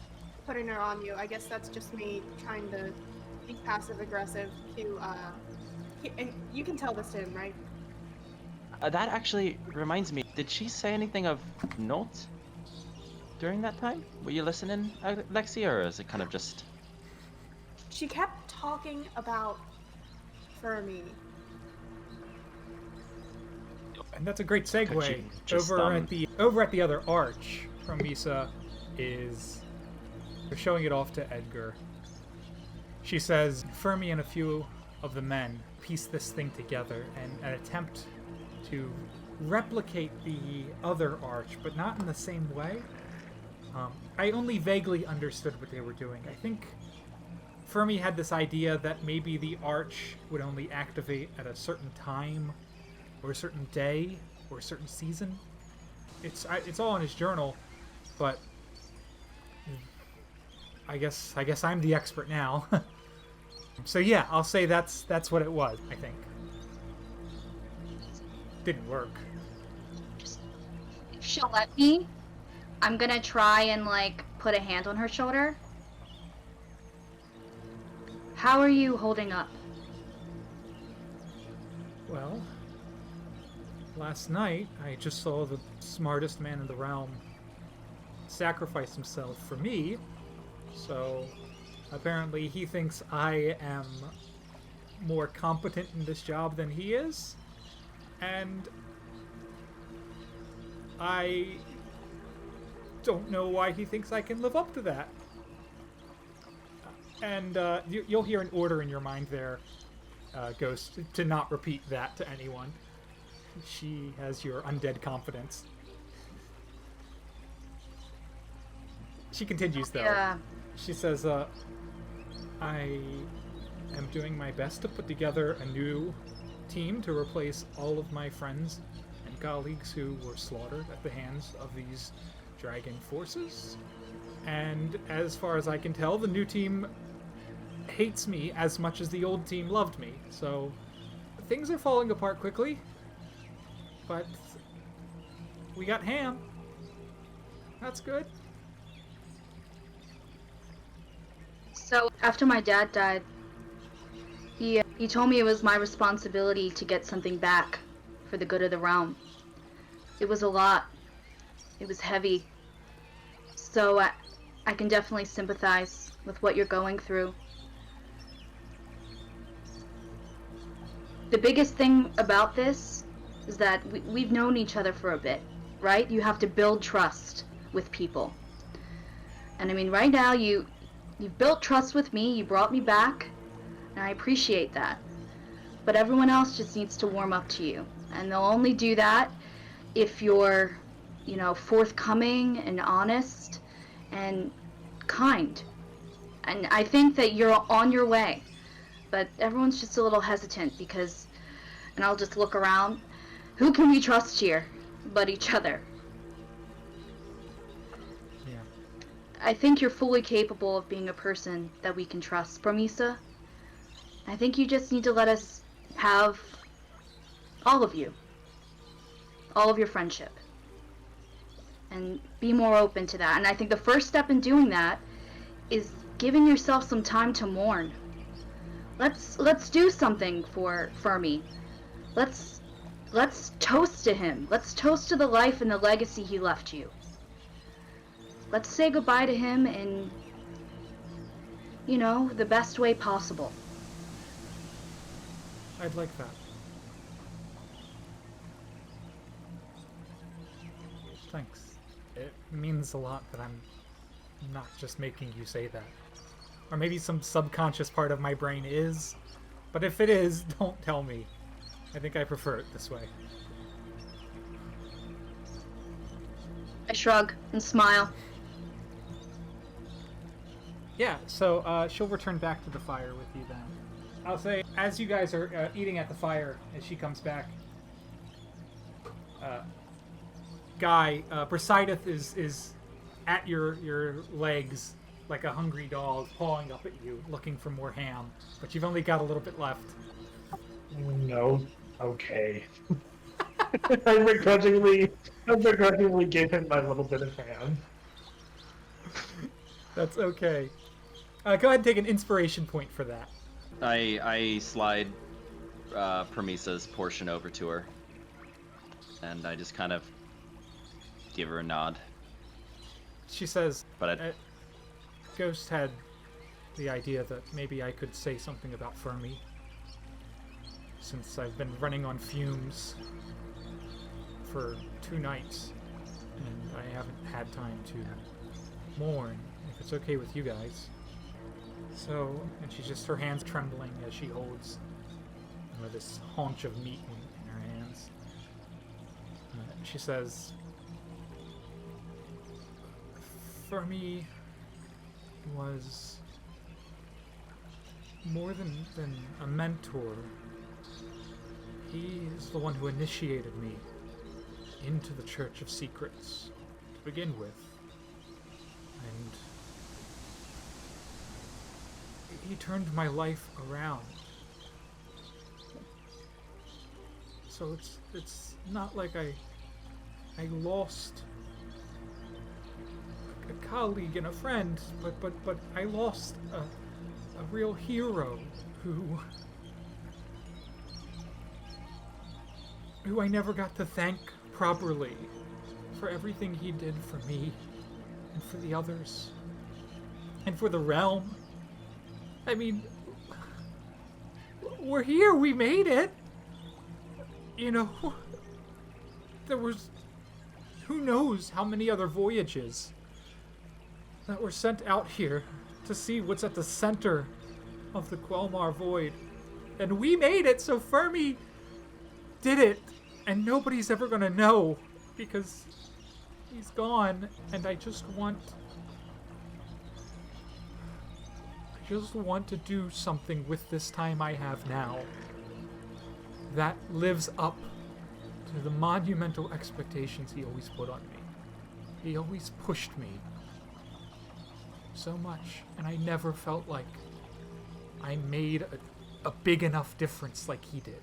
putting her on you. I guess that's just me trying to be passive aggressive to, and you can tell this to him, right? That actually reminds me. Did she say anything of note? during that time? Were you listening, Alexia, or is it kind of just... She kept talking about Fermi. And that's a great segue. Could you just, Over at the other arch, Promissa is showing it off to Edgar. She says, Fermi and a few of the men piece this thing together and attempt to replicate the other arch, but not in the same way. I only vaguely understood what they were doing. I think Fermi had this idea that maybe the arch would only activate at a certain time, or a certain day, or a certain season. It's all in his journal, but I guess I'm the expert now. So yeah, I'll say that's what it was, I think. Didn't work. If she'll let me, I'm gonna try and, like, put a hand on her shoulder. How are you holding up? Well, last night I just saw the smartest man in the realm sacrifice himself for me, so apparently he thinks I am more competent in this job than he is, and I don't know why he thinks I can live up to that. And you'll hear an order in your mind there, Ghost, to not repeat that to anyone. She has your undead confidence. She continues, though. Yeah. She says, I am doing my best to put together a new team to replace all of my friends and colleagues who were slaughtered at the hands of these dragon forces. And as far as I can tell, the new team hates me as much as the old team loved me. So things are falling apart quickly. But we got Ham. That's good. So, after my dad died, he told me it was my responsibility to get something back for the good of the realm. It was a lot. It was heavy. So, I can definitely sympathize with what you're going through. The biggest thing about this is that we've known each other for a bit, right? You have to build trust with people. And I mean, right now, you've built trust with me, you brought me back, and I appreciate that. But everyone else just needs to warm up to you. And they'll only do that if you're, forthcoming and honest and kind. And I think that you're on your way. But everyone's just a little hesitant because, and I'll just look around, who can we trust here but each other? I think you're fully capable of being a person that we can trust, Promissa. I think you just need to let us have all of you. All of your friendship. And be more open to that. And I think the first step in doing that is giving yourself some time to mourn. Let's do something for Fermi. Let's toast to him. Let's toast to the life and the legacy he left you. Let's say goodbye to him in, the best way possible. I'd like that. Thanks. It means a lot that I'm not just making you say that. Or maybe some subconscious part of my brain is. But if it is, don't tell me. I think I prefer it this way. I shrug and smile. Yeah, so she'll return back to the fire with you then. I'll say, as you guys are eating at the fire, as she comes back, Guy, Brisideth is at your legs like a hungry dog, pawing up at you, looking for more ham. But you've only got a little bit left. No. Okay. I begrudgingly gave him my little bit of ham. That's okay. Go ahead and take an inspiration point for that. I slide Promissa's portion over to her, and I just kind of give her a nod. she says, But Ghost had the idea that maybe I could say something about Fermi, since I've been running on fumes for 2 nights, and I haven't had time to mourn, if it's okay with you guys. So, and she's just, her hands trembling as she holds this haunch of meat in her hands. She says, Fermi was more than a mentor. He is the one who initiated me into the Church of Secrets to begin with. And he turned my life around. So it's not like I lost a colleague and a friend, but I lost a real hero who I never got to thank properly for everything he did for me and for the others and for the realm. I mean, we're here, we made it. You know, there was who knows how many other voyages that were sent out here to see what's at the center of the Quelmar Void. And we made it, so Fermi did it. And nobody's ever gonna know, because he's gone, and I just want to do something with this time I have now that lives up to the monumental expectations he always put on me. He always pushed me so much, and I never felt like I made a big enough difference like he did.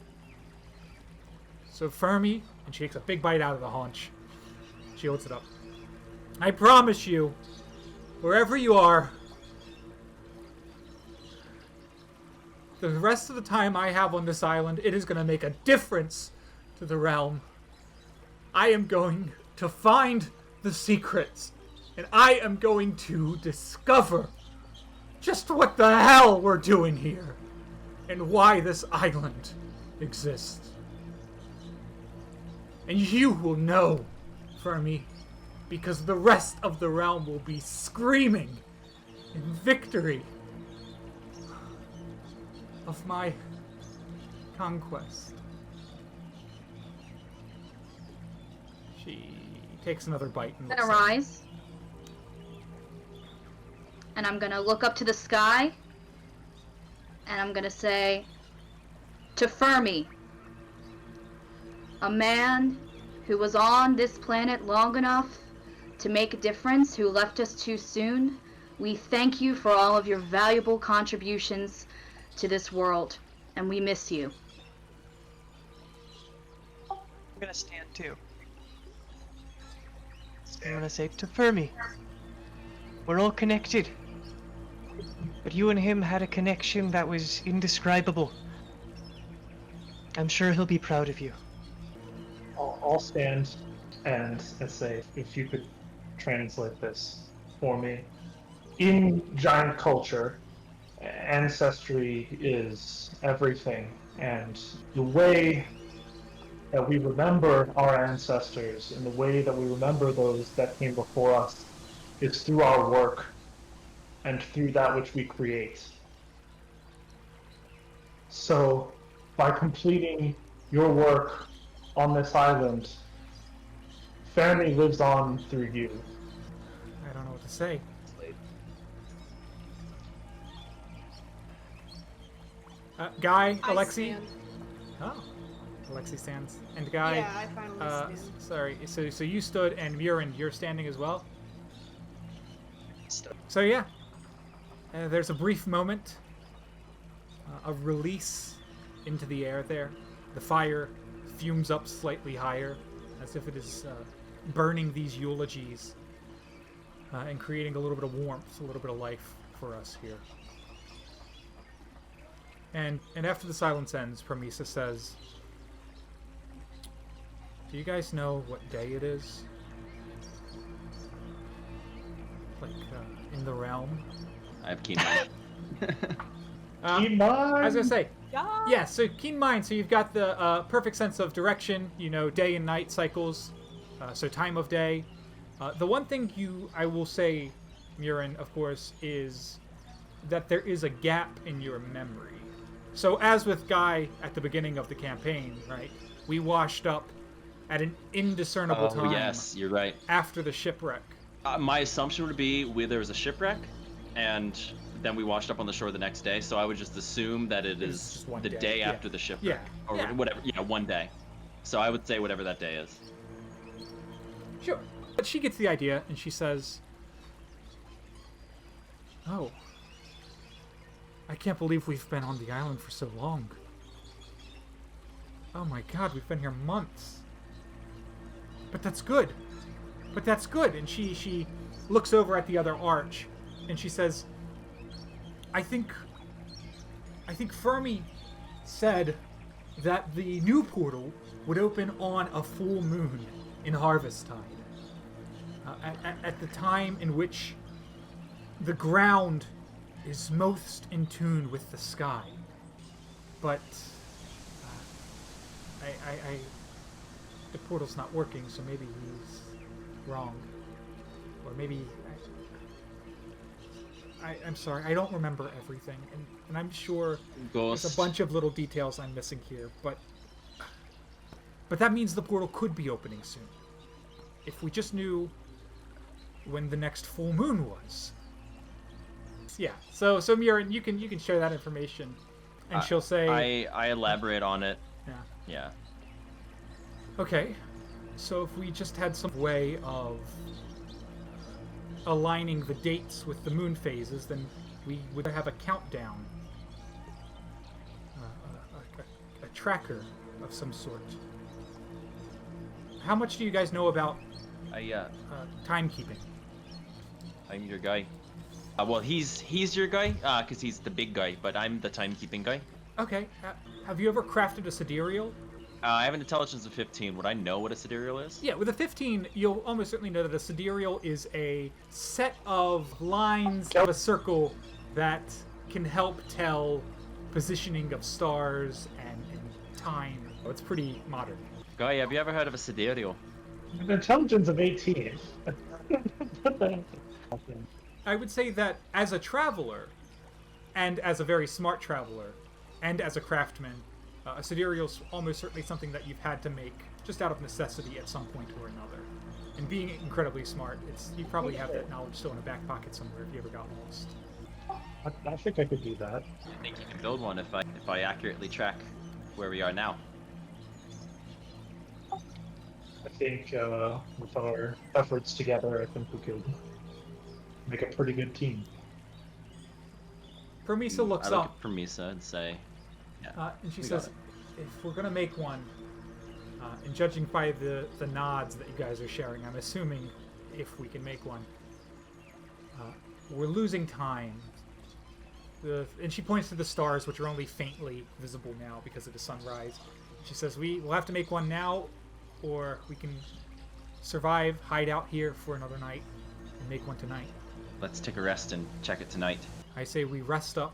So Fermi, and she takes a big bite out of the haunch. She holds it up. I promise you, wherever you are, the rest of the time I have on this island, it is going to make a difference to the realm. I am going to find the secrets, and I am going to discover just what the hell we're doing here, and why this island exists. And you will know, Fermi, because the rest of the realm will be screaming in victory of my conquest. She takes another bite and I'm gonna rise. And I'm gonna look up to the sky. And I'm gonna say, to Fermi, a man who was on this planet long enough to make a difference, who left us too soon, we thank you for all of your valuable contributions to this world, and we miss you. I'm gonna stand too. I'm gonna say to Fermi, we're all connected, but you and him had a connection that was indescribable. I'm sure he'll be proud of you. I'll stand and say, if you could translate this for me. In giant culture, ancestry is everything, and the way that we remember our ancestors and the way that we remember those that came before us is through our work and through that which we create. So, by completing your work on this island, Fermi lives on through you. I don't know what to say. Guy, I Alexi. stand. Oh, Alexi stands. And Guy. Yeah, I finally stand. Sorry. So you stood, and Murin, you're standing as well. So yeah, there's a brief moment of release into the air there. The fire fumes up slightly higher, as if it is burning these eulogies and creating a little bit of warmth, a little bit of life for us here. And after the silence ends, Promissa says, "Do you guys know what day it is?" like in the realm. I have keen mind. Keen mind. I was gonna say, Yeah. yeah. So keen mind. So you've got the perfect sense of direction. You know, day and night cycles. So time of day. The one thing I will say, Murin, of course, is that there is a gap in your memory. So as with Guy at the beginning of the campaign, right? We washed up at an indiscernible time. Yes, you're right. After the shipwreck. My assumption would be there was a shipwreck, and then we washed up on the shore the next day. So I would just assume that it It's is just one the day, day yeah. after the shipwreck, or yeah. whatever. Yeah, one day. So I would say whatever that day is. Sure. But she gets the idea, and she says, "Oh, I can't believe we've been on the island for so long. Oh my god, we've been here months. But that's good. But that's good." And she looks over at the other arch, and she says, I think Fermi said that the new portal would open on a full moon in harvest tide. At the time in which the ground is most in tune with the sky. But the portal's not working, so maybe he's wrong. Or maybe I'm sorry, I don't remember everything, and I'm sure there's a bunch of little details I'm missing here, but that means the portal could be opening soon. If we just knew when the next full moon was. Yeah, so Murin, you can share that information, and she'll say... I elaborate on it. Yeah. Yeah. Okay, so if we just had some way of aligning the dates with the moon phases, then we would have a countdown. A tracker of some sort. How much do you guys know about timekeeping? I'm your guy. Well, he's your guy, because he's the big guy, but I'm the timekeeping guy. Okay, have you ever crafted a sidereal? I have an intelligence of 15. Would I know what a sidereal is? Yeah, with a 15, you'll almost certainly know that a sidereal is a set of lines of a circle that can help tell positioning of stars and time. It's pretty modern. Guy, have you ever heard of a sidereal? An intelligence of 18. I would say that as a traveler, and as a very smart traveler, and as a craftsman, a sidereal is almost certainly something that you've had to make just out of necessity at some point or another. And being incredibly smart, you probably have that knowledge still in a back pocket somewhere if you ever got lost. I think I could do that. I think you can build one if I accurately track where we are now. I think with our efforts together, I think we could make a pretty good team. Promissa looks I look up. at Promissa and say, yeah, And she we says, got if we're going to make one, and judging by the nods that you guys are sharing, I'm assuming if we can make one, we're losing time. And she points to the stars, which are only faintly visible now because of the sunrise. She says, we'll have to make one now, or we can survive, hide out here for another night, and make one tonight. Let's take a rest and check it tonight. I say we rest up,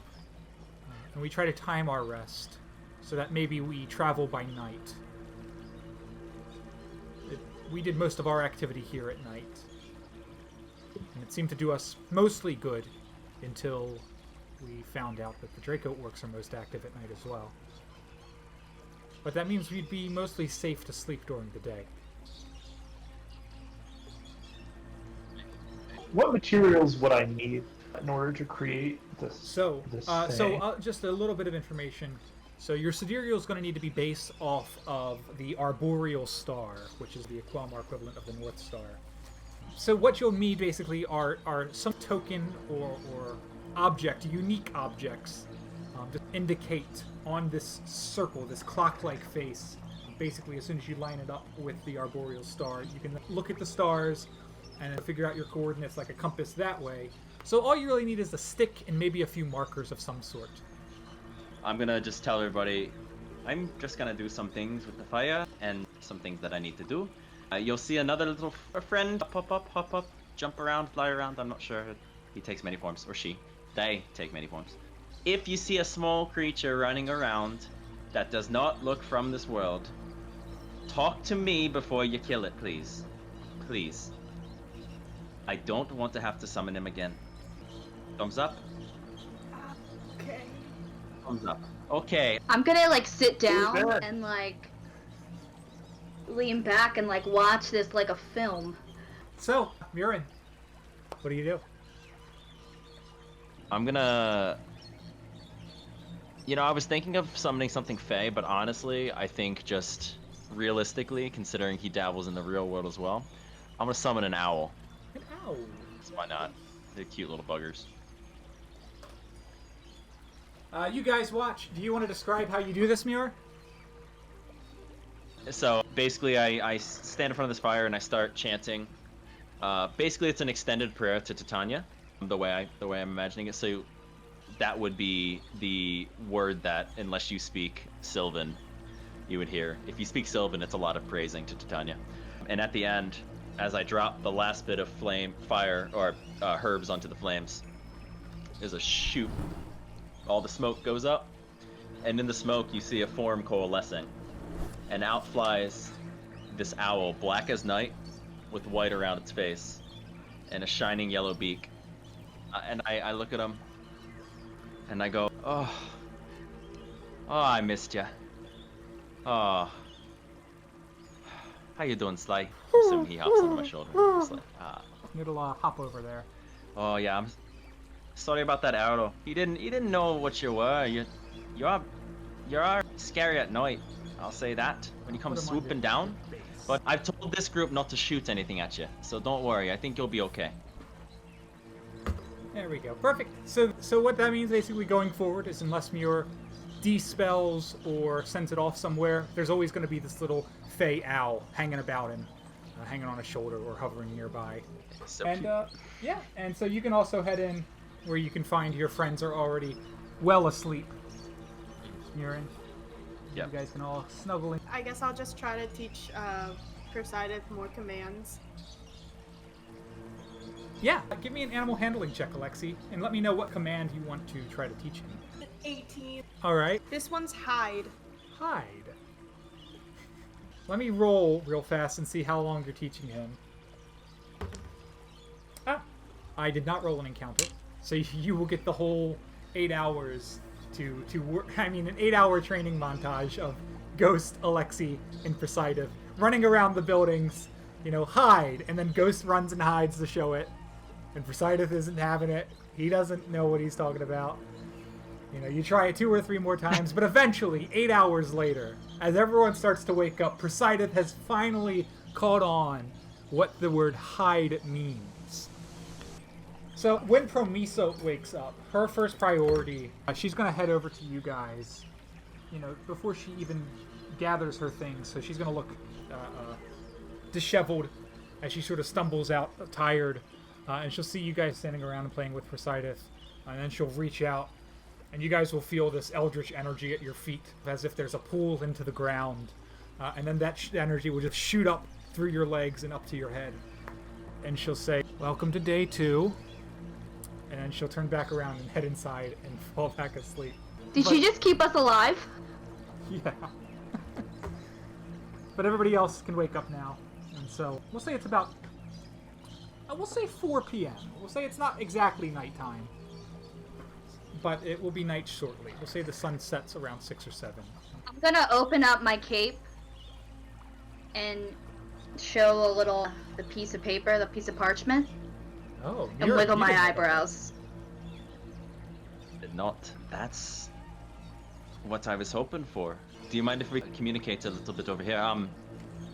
and we try to time our rest, so that maybe we travel by night. We did most of our activity here at night, and it seemed to do us mostly good until we found out that the Draco orcs are most active at night as well. But that means we'd be mostly safe to sleep during the day. What materials would I need in order to create this? So, this just a little bit of information. So your sidereal is going to need to be based off of the arboreal star, which is the Aquamar equivalent of the North Star. So what you'll need basically are some token or object, unique objects, to indicate on this circle, this clock-like face. Basically, as soon as you line it up with the arboreal star, you can look at the stars and figure out your coordinates like a compass that way. So all you really need is a stick and maybe a few markers of some sort. I'm gonna just tell everybody, I'm just gonna do some things with the fire and some things that I need to do. You'll see another little friend hop up, jump around, fly around. I'm not sure. He takes many forms, or she. They take many forms. If you see a small creature running around that does not look from this world, talk to me before you kill it, please. Please. I don't want to have to summon him again. Thumbs up? Okay. Thumbs up. Okay. I'm gonna like sit down good. and like lean back and like watch this like a film. So, Murin, what do you do? I'm gonna... You know, I was thinking of summoning something Fey, but honestly, I think just realistically, considering he dabbles in the real world as well, I'm gonna summon an owl. An owl. So why not? They're cute little buggers. You guys watch. Do you want to describe how you do this, Muir? So basically, I stand in front of this fire and I start chanting. Basically, it's an extended prayer to Titania, the way I'm imagining it. So that would be the word that, unless you speak Sylvan, you would hear. If you speak Sylvan, it's a lot of praising to Titania. And at the end, as I drop the last bit of fire, or herbs onto the flames, there's a shoot. All the smoke goes up, and in the smoke you see a form coalescing. And out flies this owl, black as night, with white around its face, and a shining yellow beak. And I look at him, and I go, oh, I missed ya. Oh, how you doing, Sly? I'm assuming he hops on my shoulder. Just like, It'll hop over there. oh yeah, I'm sorry about that arrow. He didn't know what you were. You are scary at night. I'll say that when you come Put him on swooping your down. base. But I've told this group not to shoot anything at you, so don't worry. I think you'll be okay. There we go. Perfect. So what that means basically going forward is unless Muir de-spells or sends it off somewhere, there's always going to be this little fey owl hanging about him, hanging on his shoulder or hovering nearby. So And cute. yeah, and so you can also head in where you can find your friends are already well asleep. Murin. Yep. You guys can all snuggle in. I guess I'll just try to teach Persideth more commands. Yeah, give me an animal handling check, Alexi, and let me know what command you want to try to teach him. 18. All right. This one's hide. Hide. Let me roll real fast and see how long you're teaching him. Ah, I did not roll an encounter, so you will get the whole 8 hours to work. I mean, an 8-hour training montage of Ghost, Alexi, and Persideth running around the buildings. You know, hide, and then Ghost runs and hides to show it, and Persideth isn't having it. He doesn't know what he's talking about. You know, you try it 2 or 3 more times, but eventually, 8 hours later, as everyone starts to wake up, Persideth has finally caught on what the word hide means. So when Promissa wakes up, her first priority, she's going to head over to you guys, you know, before she even gathers her things. So she's going to look disheveled as she sort of stumbles out, tired, and she'll see you guys standing around and playing with Persideth, and then she'll reach out, and you guys will feel this eldritch energy at your feet, as if there's a pool into the ground, and then that energy will just shoot up through your legs and up to your head, and she'll say, "Welcome to day 2," and then she'll turn back around and head inside and fall back asleep. Did she just keep us alive? Yeah. But everybody else can wake up now, and so we'll say it's about, we'll say 4 p.m. We'll say it's not exactly nighttime, but it will be night shortly. We'll say the sun sets around 6 or 7. I'm gonna open up my cape and show the piece of paper, the piece of parchment, Oh, and wiggle my eyebrows. Did not. That's what I was hoping for. Do you mind if we communicate a little bit over here?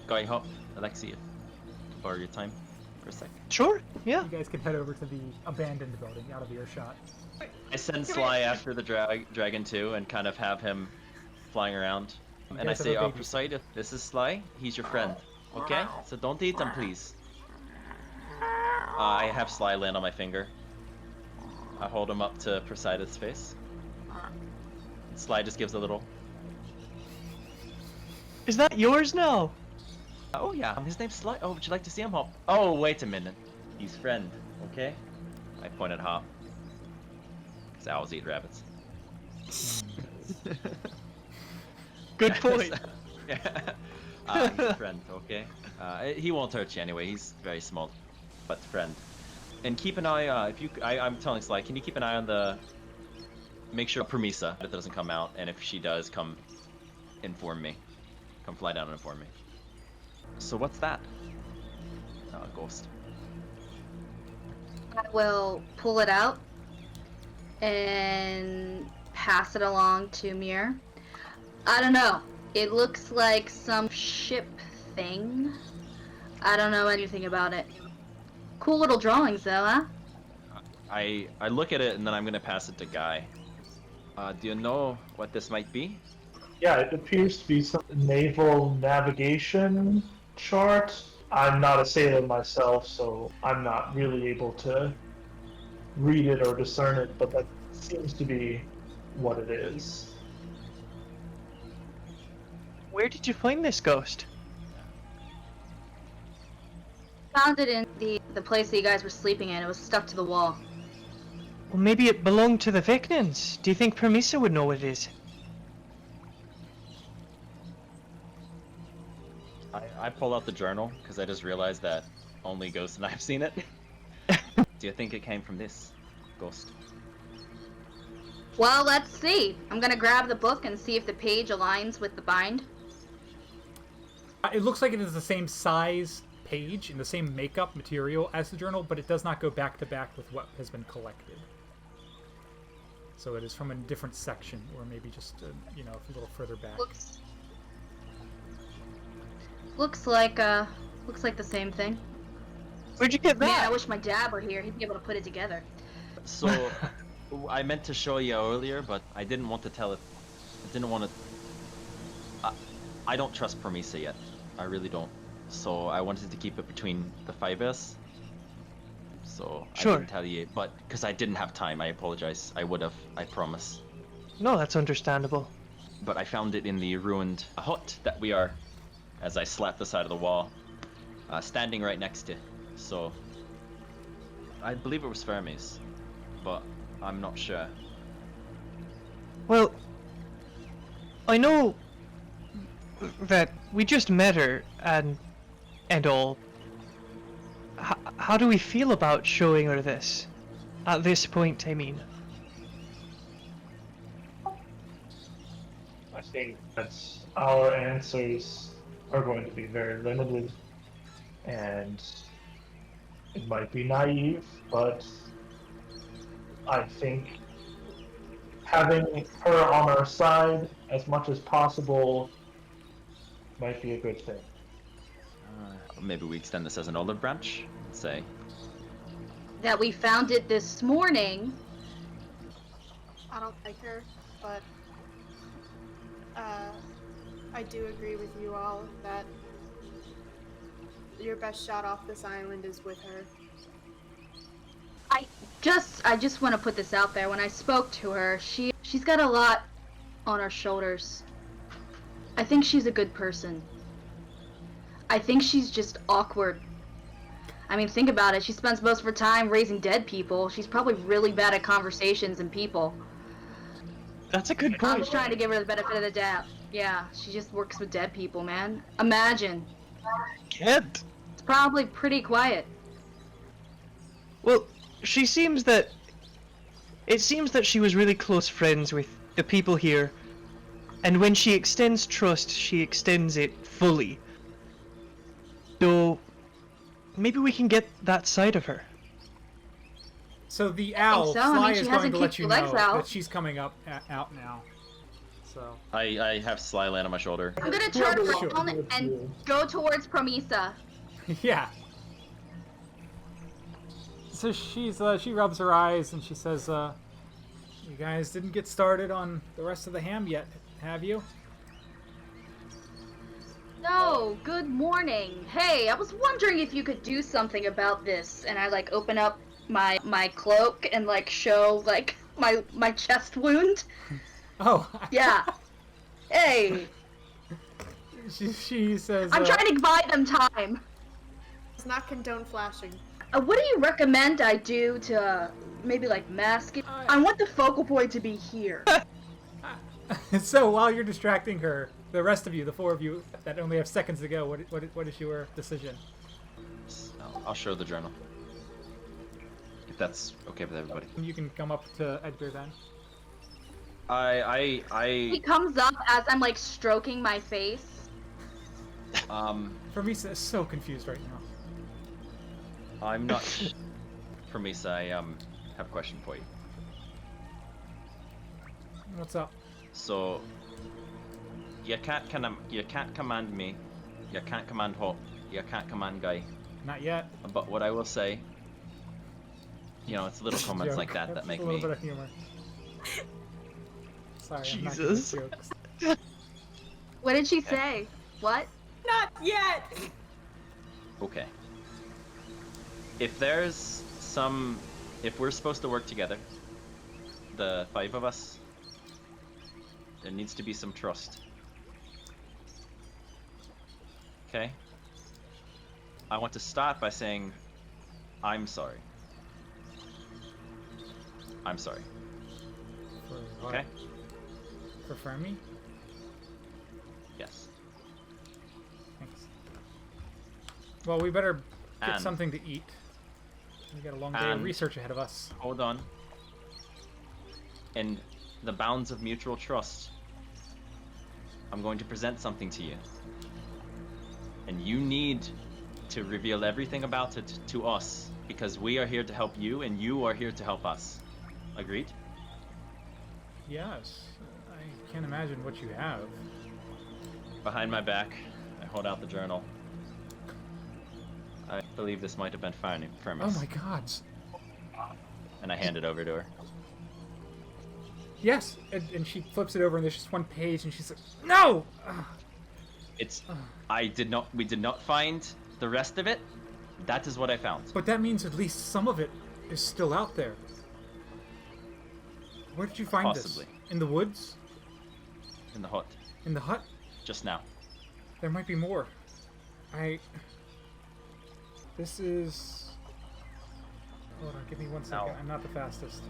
Guy Hop, Alexi, if borrow your time for a sec. Sure, yeah. You guys can head over to the abandoned building out of earshot. I send Sly after the dragon too, and kind of have him flying around. And I guys have say, a "Oh, baby. Poseidon, this is Sly. He's your friend. Okay? So don't eat him, please." I have Sly land on my finger. I hold him up to Poseidon's face. Sly just gives a little. Is that yours now? Oh yeah, his name's Sly. Oh, would you like to see him, Hop? Oh, wait a minute. He's friend, okay? I point at Hop. Because owls eat rabbits. Good point. Yeah. He's a friend, okay? He won't hurt you anyway. He's very small, but friend. And keep an eye. I'm telling Sly, can you keep an eye on the? Make sure Promissa that doesn't come out, and if she does, come inform me. Come fly down and inform me. So what's that? Ghost. I will pull it out and pass it along to Muir. I don't know. It looks like some ship thing. I don't know anything about it. Cool little drawings, though, huh? I look at it and then I'm gonna pass it to Guy. Do you know what this might be? Yeah, it appears to be some naval navigation chart. I'm not a sailor myself, so I'm not really able to read it or discern it, but that seems to be what it is. Where did you find this ghost? Found it in the place that you guys were sleeping in. It was stuck to the wall. Well, maybe it belonged to the Vecnans. Do you think Promissa would know what it is? I pull out the journal because I just realized that only Ghost and I have seen it. Do you think it came from this ghost? Well, let's see. I'm gonna grab the book and see if the page aligns with the bind. It looks like it is the same size page and the same makeup material as the journal, but it does not go back to back with what has been collected. So it is from a different section, or maybe just a little further back. Looks like the same thing. Where'd you get Man, I that? wish my dad were here. He'd be able to put it together. So, I meant to show you earlier, but I didn't want to tell it. I didn't want to. I don't trust Promissa yet. I really don't. So I wanted to keep it between the five of us. So Sure. I didn't tell you, but because I didn't have time, I apologize. I would have. I promise. No, that's understandable. But I found it in the ruined hut that we are, as I slapped the side of the wall, standing right next to. So I believe it was Fermi's, but I'm not sure. Well, I know that we just met her and all. How do we feel about showing her this? At this point, I mean. I think that our answers are going to be very limited, and it might be naive, but I think having her on our side as much as possible might be a good thing. Maybe we extend this as an olive branch. Let's say. That we found it this morning. I don't like her, but I do agree with you all that your best shot off this island is with her. I just want to put this out there. When I spoke to her, she's got a lot on her shoulders. I think she's a good person. I think she's just awkward. I mean, think about it. She spends most of her time raising dead people. She's probably really bad at conversations and people. That's a good I point. was trying to give her the benefit of the doubt. Yeah, she just works with dead people, man. Imagine. Can't. It's probably pretty quiet. Well, it seems that she was really close friends with the people here, and when she extends trust, she extends it fully. So, maybe we can get that side of her. So the owl, so. I mean, Sly she is going hasn't to let kicked you your legs know out. that she's coming out now. So I have Sly land on my shoulder. I'm gonna turn Sure. around and go towards Promissa. yeah. So she rubs her eyes and she says, "You guys didn't get started on the rest of the ham yet, have you?" No, good morning. Hey, I was wondering if you could do something about this. And I open up my cloak and show my chest wound. Oh. Yeah. Hey, She says. I'm trying to buy them time. It's not condone flashing. What do you recommend I do to maybe like mask it? I want the focal point to be here. So while you're distracting her, the rest of you, the four of you that only have seconds to go, what is your decision? I'll show the journal. If that's okay with everybody. You can come up to Edgar then. He comes up as I'm like stroking my face. Promissa is so confused right now. I'm not. Promissa, I have a question for you. What's up? So, you can't command me, you can't command Hop, you can't command Guy. Not yet. But what I will say, it's little comments like that that make a little me. bit of humor. Sorry, Jesus. I'm not gonna make jokes. What did she say? What? Not yet! Okay. If we're supposed to work together, the 5 of us, there needs to be some trust. Okay? I want to start by saying, I'm sorry. I'm sorry. For what? Okay? For Fermi? Yes. Thanks. Well, we better get And- something to eat. We got a long day of and- research ahead of us. Hold on. In the bounds of mutual trust, I'm going to present something to you. And you need to reveal everything about it to us, because we are here to help you, and you are here to help us. Agreed? Yes. I can't imagine what you have. Behind my back, I hold out the journal. I believe this might have been Fermi. Oh my god. And I hand it over to her. Yes! And she flips it over and there's just one page and she's like, no! It's. We did not find the rest of it. That is what I found. But that means at least some of it is still out there. Where did you find Possibly. this? In the woods? In the hut. In the hut? Just now. There might be more. This is... Hold on, give me 1 second. No. I'm not the fastest.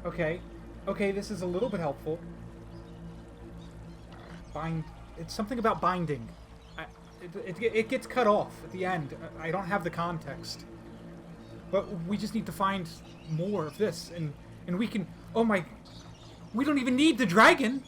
Okay. Okay, this is a little bit helpful. It's something about binding. It gets cut off at the end. I don't have the context. But we just need to find more of this, and we can... Oh my... We don't even need the dragon!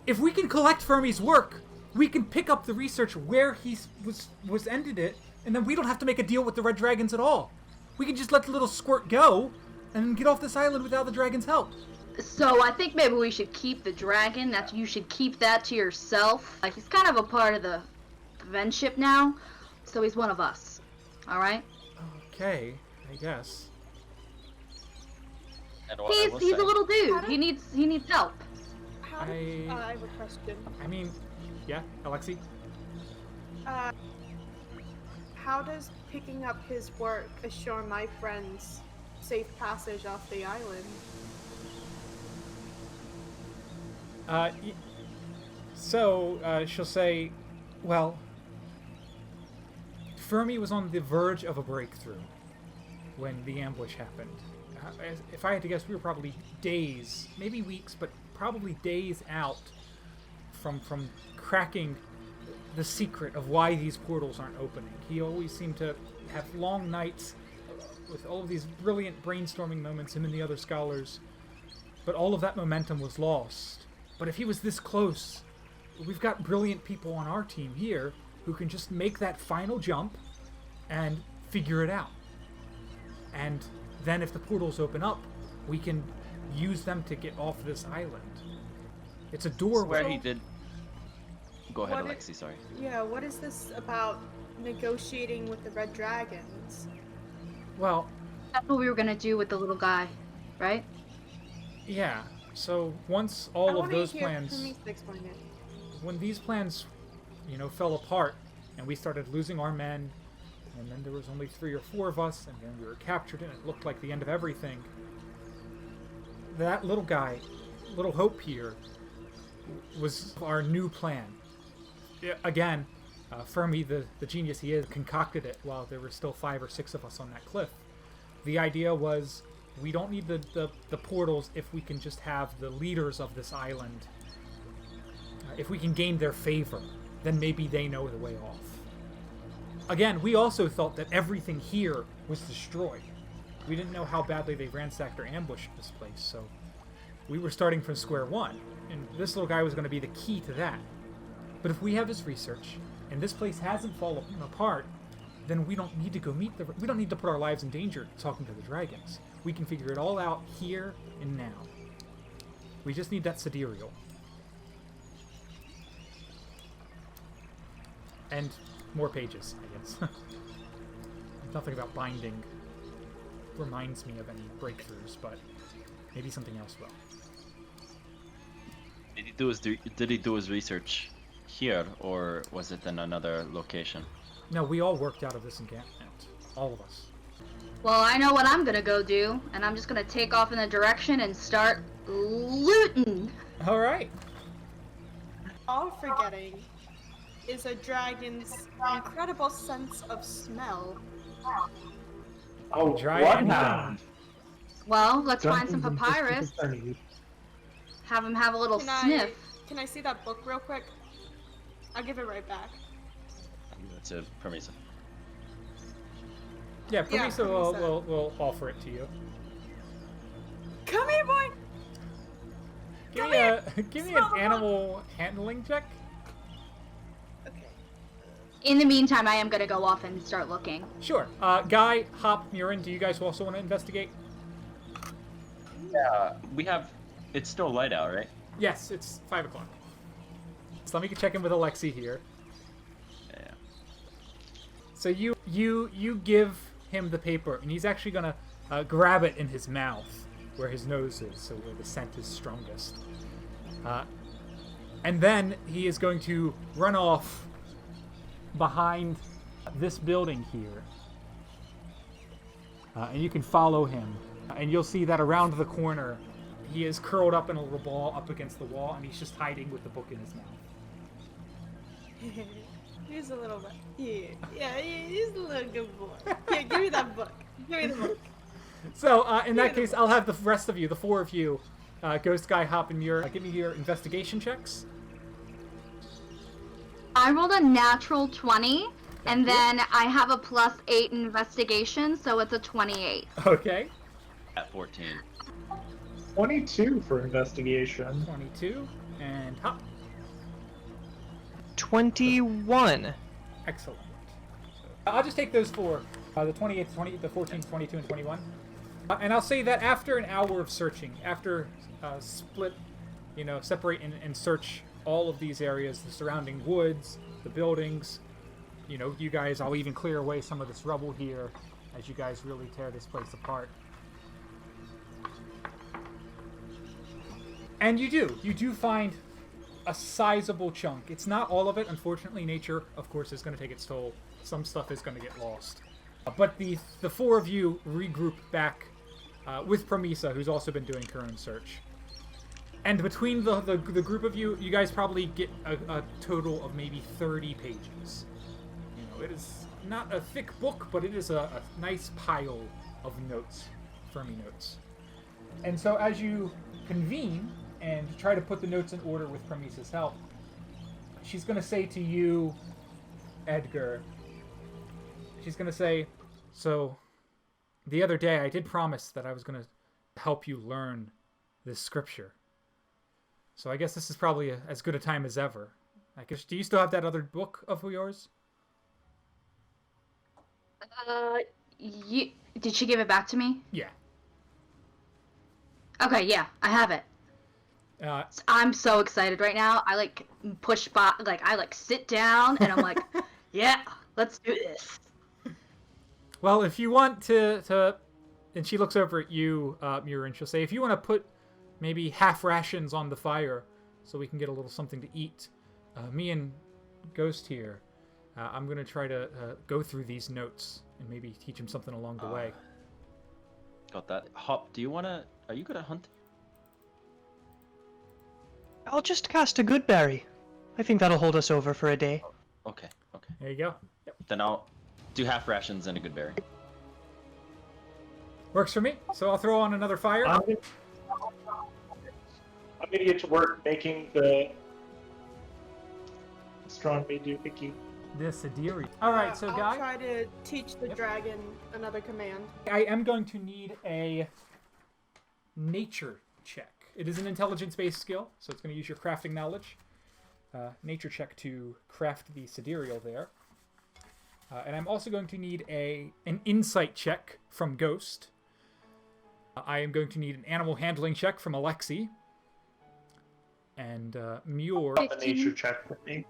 If we can collect Fermi's work, we can pick up the research where he was ended it, and then we don't have to make a deal with the red dragons at all. We can just let the little squirt go, and get off this island without the dragon's help. So I think maybe we should keep the dragon. That you should keep that to yourself. He's kind of a part of the friendship now, so he's one of us. All right? Okay, I guess. And what I will He's say- a little dude. How do- He needs help. How do, I have a question. I mean, yeah, Alexi? How does picking up his work assure my friends safe passage off the island? She'll say, well, Fermi was on the verge of a breakthrough when the ambush happened. If I had to guess, we were probably days, maybe weeks, but probably days out from cracking the secret of why these portals aren't opening. He always seemed to have long nights with all of these brilliant brainstorming moments, him and the other scholars, but all of that momentum was lost. But if he was this close, we've got brilliant people on our team here who can just make that final jump and figure it out. And then if the portals open up, we can use them to get off this island. It's a doorway. Where he did. Go ahead, What Alexi. Sorry. Yeah, what is this about negotiating with the red dragons? Well, That's what we were gonna do with the little guy, right? yeah. So once I all of wanna those hear plans, Promissa explain it. when these plans, fell apart, and we started losing our men, and then there was only 3 or 4 of us, and then we were captured, and it looked like the end of everything. That little guy, little Hope here, was our new plan. Yeah, again, Fermi, the genius he is, concocted it while there were still 5 or 6 of us on that cliff. The idea was we don't need the portals if we can just have the leaders of this island. If we can gain their favor, then maybe they know the way off. Again, we also thought that everything here was destroyed. We didn't know how badly they ransacked or ambushed this place, so we were starting from square one, and this little guy was going to be the key to that. But if we have his research, and this place hasn't fallen apart, then we don't need to go we don't need to put our lives in danger talking to the dragons. We can figure it all out here and now. We just need that sidereal. And more pages, I guess. Nothing about binding reminds me of any breakthroughs, but maybe something else will. Did he do his research here, or was it in another location? No, we all worked out of this encampment. All of us. Well, I know what I'm gonna go do, and I'm just gonna take off in a direction and start looting. Alright. All forgetting is a dragon's incredible sense of smell. Oh, Dragon. bloodhound. Well, let's find Dungeons some and papyrus. Mysteries. Have him have a little Can sniff. Can I see that book real quick? I'll give it right back. That's a Promissa. Yeah, Promissa Promissa. will offer it to you. Come here, boy! Give Come me here. give me Smell an the book. animal handling check. Okay. In the meantime, I am gonna go off and start looking. Sure. Guy, Hop, Murin, do you guys also want to investigate? Yeah, we have. It's still light out, right? Yes, it's 5 o'clock. So let me check in with Alexi here. Yeah. So you give him the paper, and he's actually gonna grab it in his mouth, where his nose is, so where the scent is strongest. And then he is going to run off behind this building here, and you can follow him, and you'll see that around the corner, he is curled up in a little ball up against the wall, and he's just hiding with the book in his mouth. Here's a little bit. Yeah, he's a little good boy. Here, give me that book. Give me the book. So, in that case, I'll have the rest of you, the 4 of you, Ghost Guy, Hop, and Muir, give me your investigation checks. I rolled a natural 20, and then I have a +8 investigation, so it's a 28. Okay. At 14. 22 for investigation. 22, and Hop. 21. Excellent. So, I'll just take those 4, the 28, the 20, the 14, 22, and 21. And I'll say that after an hour of searching, after separate and search all of these areas, the surrounding woods, the buildings, you guys, I'll even clear away some of this rubble here as you guys really tear this place apart. And you do find a sizable chunk. It's not all of it. Unfortunately, nature, of course, is going to take its toll. Some stuff is going to get lost. But the 4 of you regroup back with Promissa, who's also been doing her own search. And between the group of you, you guys probably get a total of maybe 30 pages. It is not a thick book, but it is a nice pile of notes, Fermi notes. And so as you convene and try to put the notes in order with Promissa's help, she's going to say to you, Edgar, she's going to say, so the other day I did promise that I was going to help you learn this scripture. So I guess this is probably as good a time as ever. I guess, do you still have that other book of yours? Did she give it back to me? Yeah. Okay, yeah, I have it. I'm so excited right now. I push by, I sit down and I'm like, yeah, let's do this. Well, if you want to, and she looks over at you, Muir, and she'll say, if you want to put maybe half rations on the fire so we can get a little something to eat, me and Ghost here, I'm going to try to go through these notes and maybe teach him something along the way. Got that. Hop, are you good at hunting? I'll just cast a good berry. I think that'll hold us over for a day. Okay, okay. There you go. Yep. Then I'll do half rations and a good berry. Works for me. So I'll throw on another fire. I'm gonna get to work making the strong made doohickey. The Sidiri. All right, so I'll Guy, try to teach the dragon another command. I am going to need a nature check. It is an intelligence-based skill, so it's going to use your crafting knowledge. Nature check to craft the sidereal there. And I'm also going to need an insight check from Ghost. I am going to need an animal handling check from Alexi. And Muir. The nature check for me.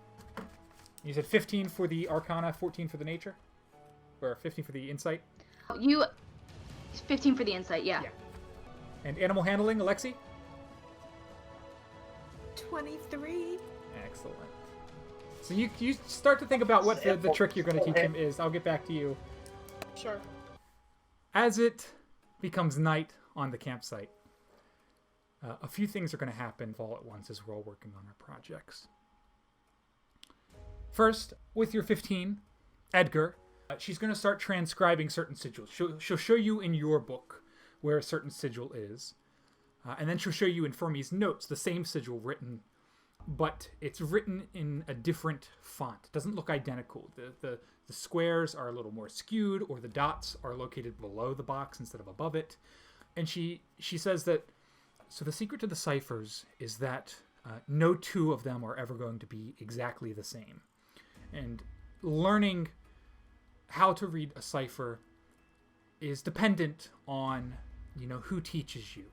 You said 15 for the Arcana, 14 for the nature? Or 15 for the insight? 15 for the insight, yeah. And animal handling, Alexi? 23. Excellent. So you start to think about what the trick you're going to teach him is. I'll get back to you. Sure. As it becomes night on the campsite, a few things are going to happen all at once as we're all working on our projects. First, with your 15, Edgar, she's going to start transcribing certain sigils. She'll show you in your book where a certain sigil is. And then she'll show you in Fermi's notes the same sigil written, but it's written in a different font. It doesn't look identical. The squares are a little more skewed, or the dots are located below the box instead of above it. And she says that, so the secret to the ciphers is that no two of them are ever going to be exactly the same. And learning how to read a cipher is dependent on, who teaches you.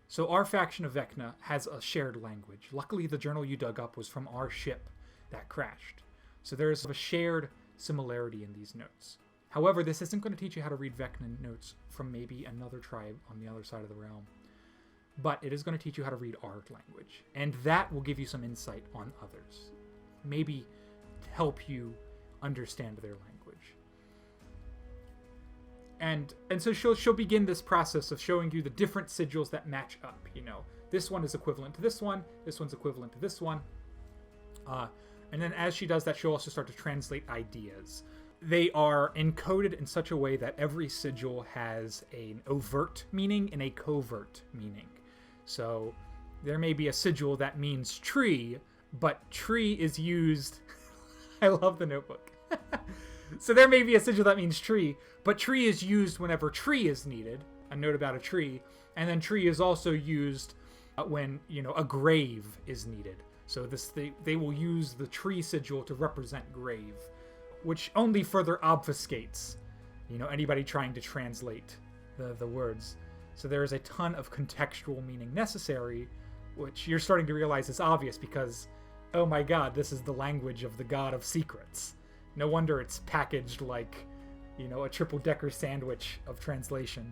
So our faction of Vecna has a shared language. Luckily, the journal you dug up was from our ship that crashed. So there's a shared similarity in these notes. However, this isn't going to teach you how to read Vecna notes from maybe another tribe on the other side of the realm. But it is going to teach you how to read our language. And that will give you some insight on others. Maybe help you understand their language. And so she'll begin this process of showing you the different sigils that match up. This one is equivalent to this one's equivalent to this one. And then as she does that, she'll also start to translate ideas. They are encoded in such a way that every sigil has an overt meaning and a covert meaning. So there may be a sigil that means tree, but tree is used... I love the notebook. So there may be a sigil that means tree, but tree is used whenever tree is needed, a note about a tree, and then tree is also used when, a grave is needed. So they will use the tree sigil to represent grave, which only further obfuscates, anybody trying to translate the words. So there is a ton of contextual meaning necessary, which you're starting to realize is obvious because, oh my god, this is the language of the god of secrets. No wonder it's packaged like, a triple-decker sandwich of translation.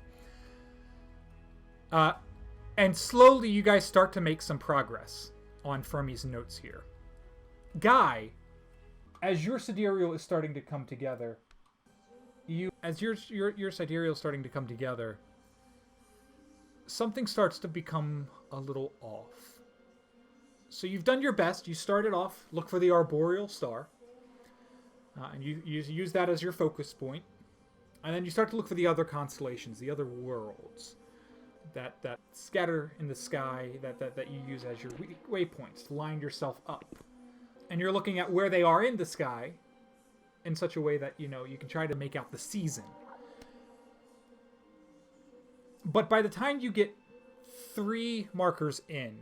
And slowly you guys start to make some progress on Fermi's notes here. Guy, as your sidereal is starting to come together, something starts to become a little off. So you've done your best. You started off, look for the arboreal star. And you use that as your focus point. And then you start to look for the other constellations, the other worlds that scatter in the sky, that you use as your waypoints to line yourself up. And you're looking at where they are in the sky in such a way that, you can try to make out the season. But by the time you get 3 markers in,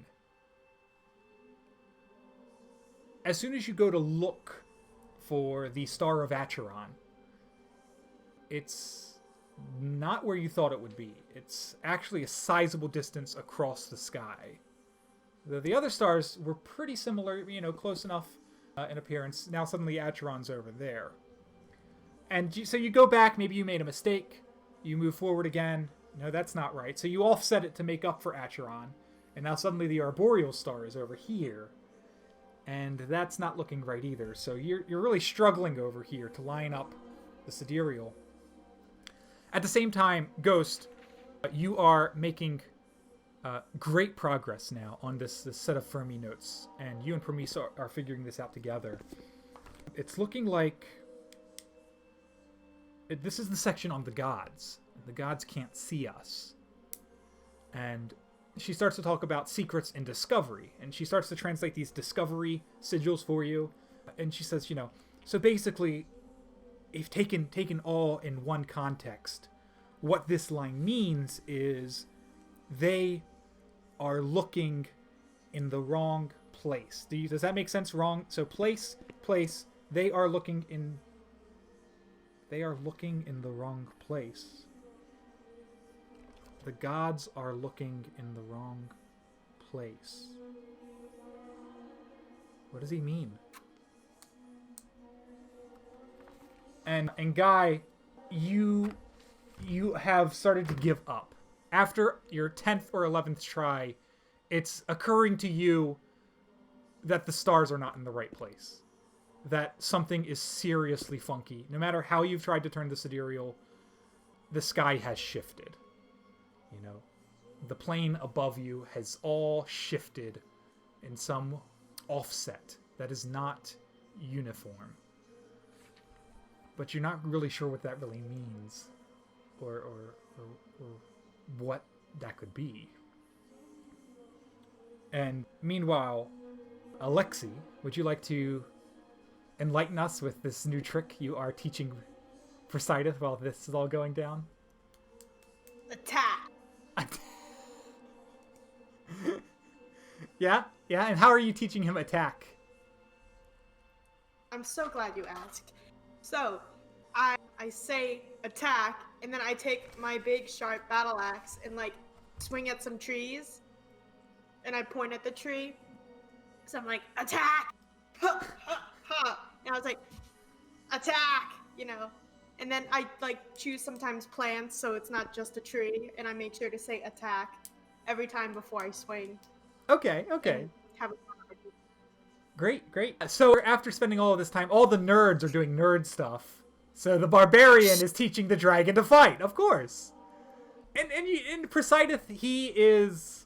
as soon as you go to look for the Star of Acheron, it's not where you thought it would be. It's actually a sizable distance across the sky. The other stars were pretty similar, close enough in appearance. Now suddenly Acheron's over there. And so you go back, maybe you made a mistake, you move forward again. No, that's not right. So you offset it to make up for Acheron. And now suddenly the arboreal star is over here. And that's not looking right either. So you're really struggling over here to line up the sidereal. At the same time, Ghost, you are making great progress now on this set of Fermi notes. And you and Promissa are figuring this out together. it's looking like this is the section on the gods. The gods can't see us. And she starts to talk about secrets and discovery, and she starts to translate these discovery sigils for you. And she says, so basically, if taken all in one context, what this line means is they are looking in the wrong place. Does that make sense? Wrong. So place. They are looking in the wrong place. The gods are looking in the wrong place. What does he mean? And Guy, you have started to give up. After your 10th or 11th try, it's occurring to you that the stars are not in the right place. That something is seriously funky. No matter how you've tried to turn the sidereal, the sky has shifted. The plane above you has all shifted in some offset that is not uniform. But you're not really sure what that really means, or what that could be. And meanwhile, Alexi, would you like to enlighten us with this new trick you are teaching Poseidon while this is all going down? Attack. Yeah, and how are you teaching him attack? I'm so glad you asked. So, I say attack, and then I take my big sharp battle axe and swing at some trees, and I point at the tree. So I'm like, attack! Ha, ha, ha. And I was like, attack! And then I choose sometimes plants, so it's not just a tree, and I make sure to say attack every time before I swing. Okay. Have a Great. So after spending all of this time, all the nerds are doing nerd stuff. So the barbarian is teaching the dragon to fight, of course. And Poseidon, he's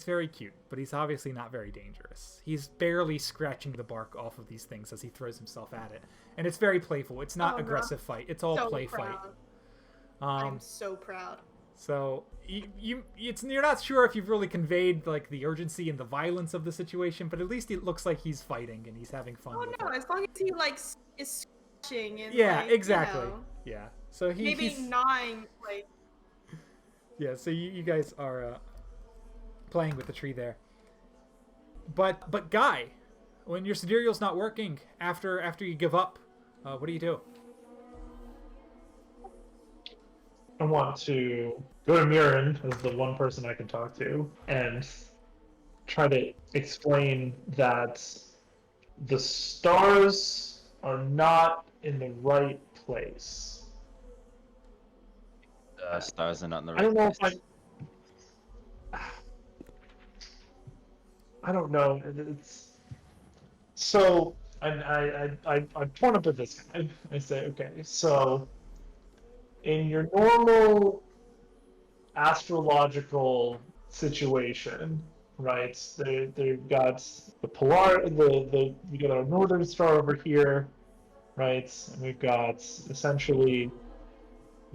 very cute, but he's obviously not very dangerous. He's barely scratching the bark off of these things as he throws himself at it. And it's very playful. It's not aggressive fight. It's all play fight. I'm so proud. So you're not sure if you've really conveyed the urgency and the violence of the situation, but at least it looks like he's fighting and he's having fun. Oh no, as long as he is scratching and exactly. Yeah. So he's gnawing Yeah, so you guys are playing with the tree there. But Guy, when your sidereal's not working after you give up, what do you do? I want to go to Mirren as the one person I can talk to and try to explain that the stars are not in the right place. Stars are not in the right I don't know place. if I don't know. It's so, and I point up at this guy. I say, okay, so in your normal astrological situation, right? They've got we got our northern star over here, right? And we've got essentially,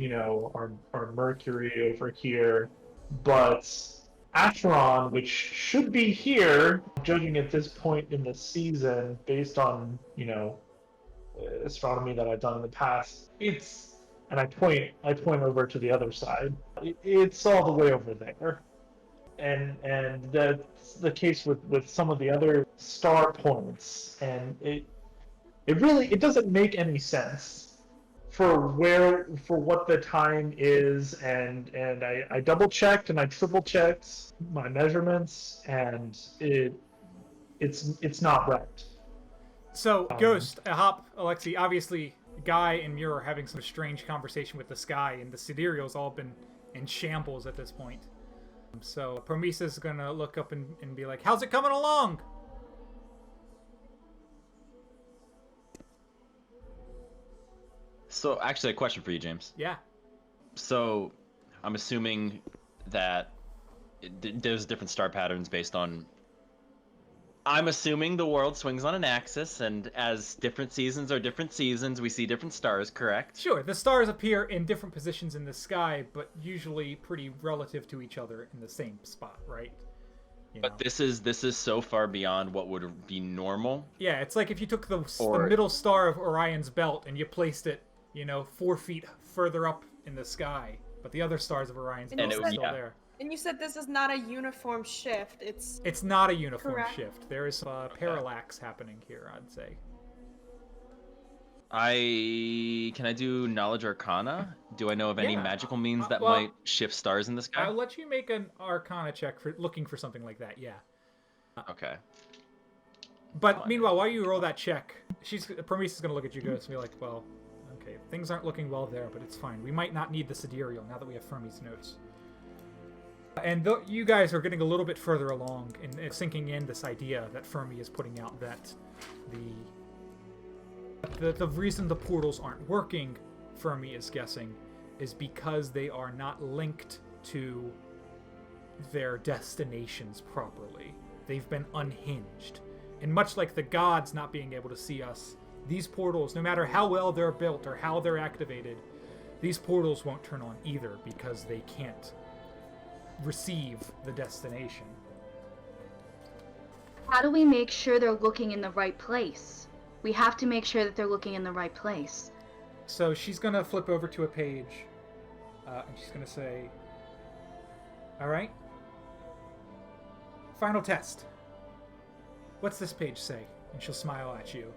our Mercury over here, but Acheron, which should be here, judging at this point in the season, based on astronomy that I've done in the past, and I point over to the other side. It's all the way over there, and that's the case with some of the other star points, and it doesn't make any sense for what the time is, and I double checked and I triple checked my measurements, and it's not right. So Ghost, Hop, Alexi, obviously Guy and Muir are having some strange conversation with the sky, and the sidereal's all been in shambles at this point. So Promissa's gonna look up and be like, "How's it coming along?" So, actually, a question for you, James. Yeah. So, I'm assuming that there's different star patterns based on... I'm assuming the world swings on an axis, and as different seasons are different seasons, we see different stars, correct? Sure, the stars appear in different positions in the sky, but usually pretty relative to each other in the same spot, right? You know? But this is so far beyond what would be normal. Yeah, it's like if you took the middle star of Orion's belt and you placed it, 4 feet further up in the sky, but the other stars of Orion's belt are still there. And you said this is not a uniform shift. It's not a uniform correct. shift. There is parallax happening here, I'd say. Can I do Knowledge Arcana? Do I know of any magical means that might shift stars in the sky? I'll let you make an Arcana check for looking for something like that. Yeah. Okay. But meanwhile, while you roll that check, Promissa's gonna look at you, Ghost, and be like, "Well, okay, things aren't looking well there, but it's fine. We might not need the sidereal now that we have Fermi's notes." And you guys are getting a little bit further along in sinking in this idea that Fermi is putting out that the reason the portals aren't working, Fermi is guessing, is because they are not linked to their destinations properly. They've been unhinged. And much like the gods not being able to see us, these portals, no matter how well they're built or how they're activated, these portals won't turn on either because they can't receive the destination. How do we make sure they're looking in the right place? We have to make sure that they're looking in the right place. So she's going to flip over to a page, and she's going to say, "All right, final test. What's this page say?" And she'll smile at you.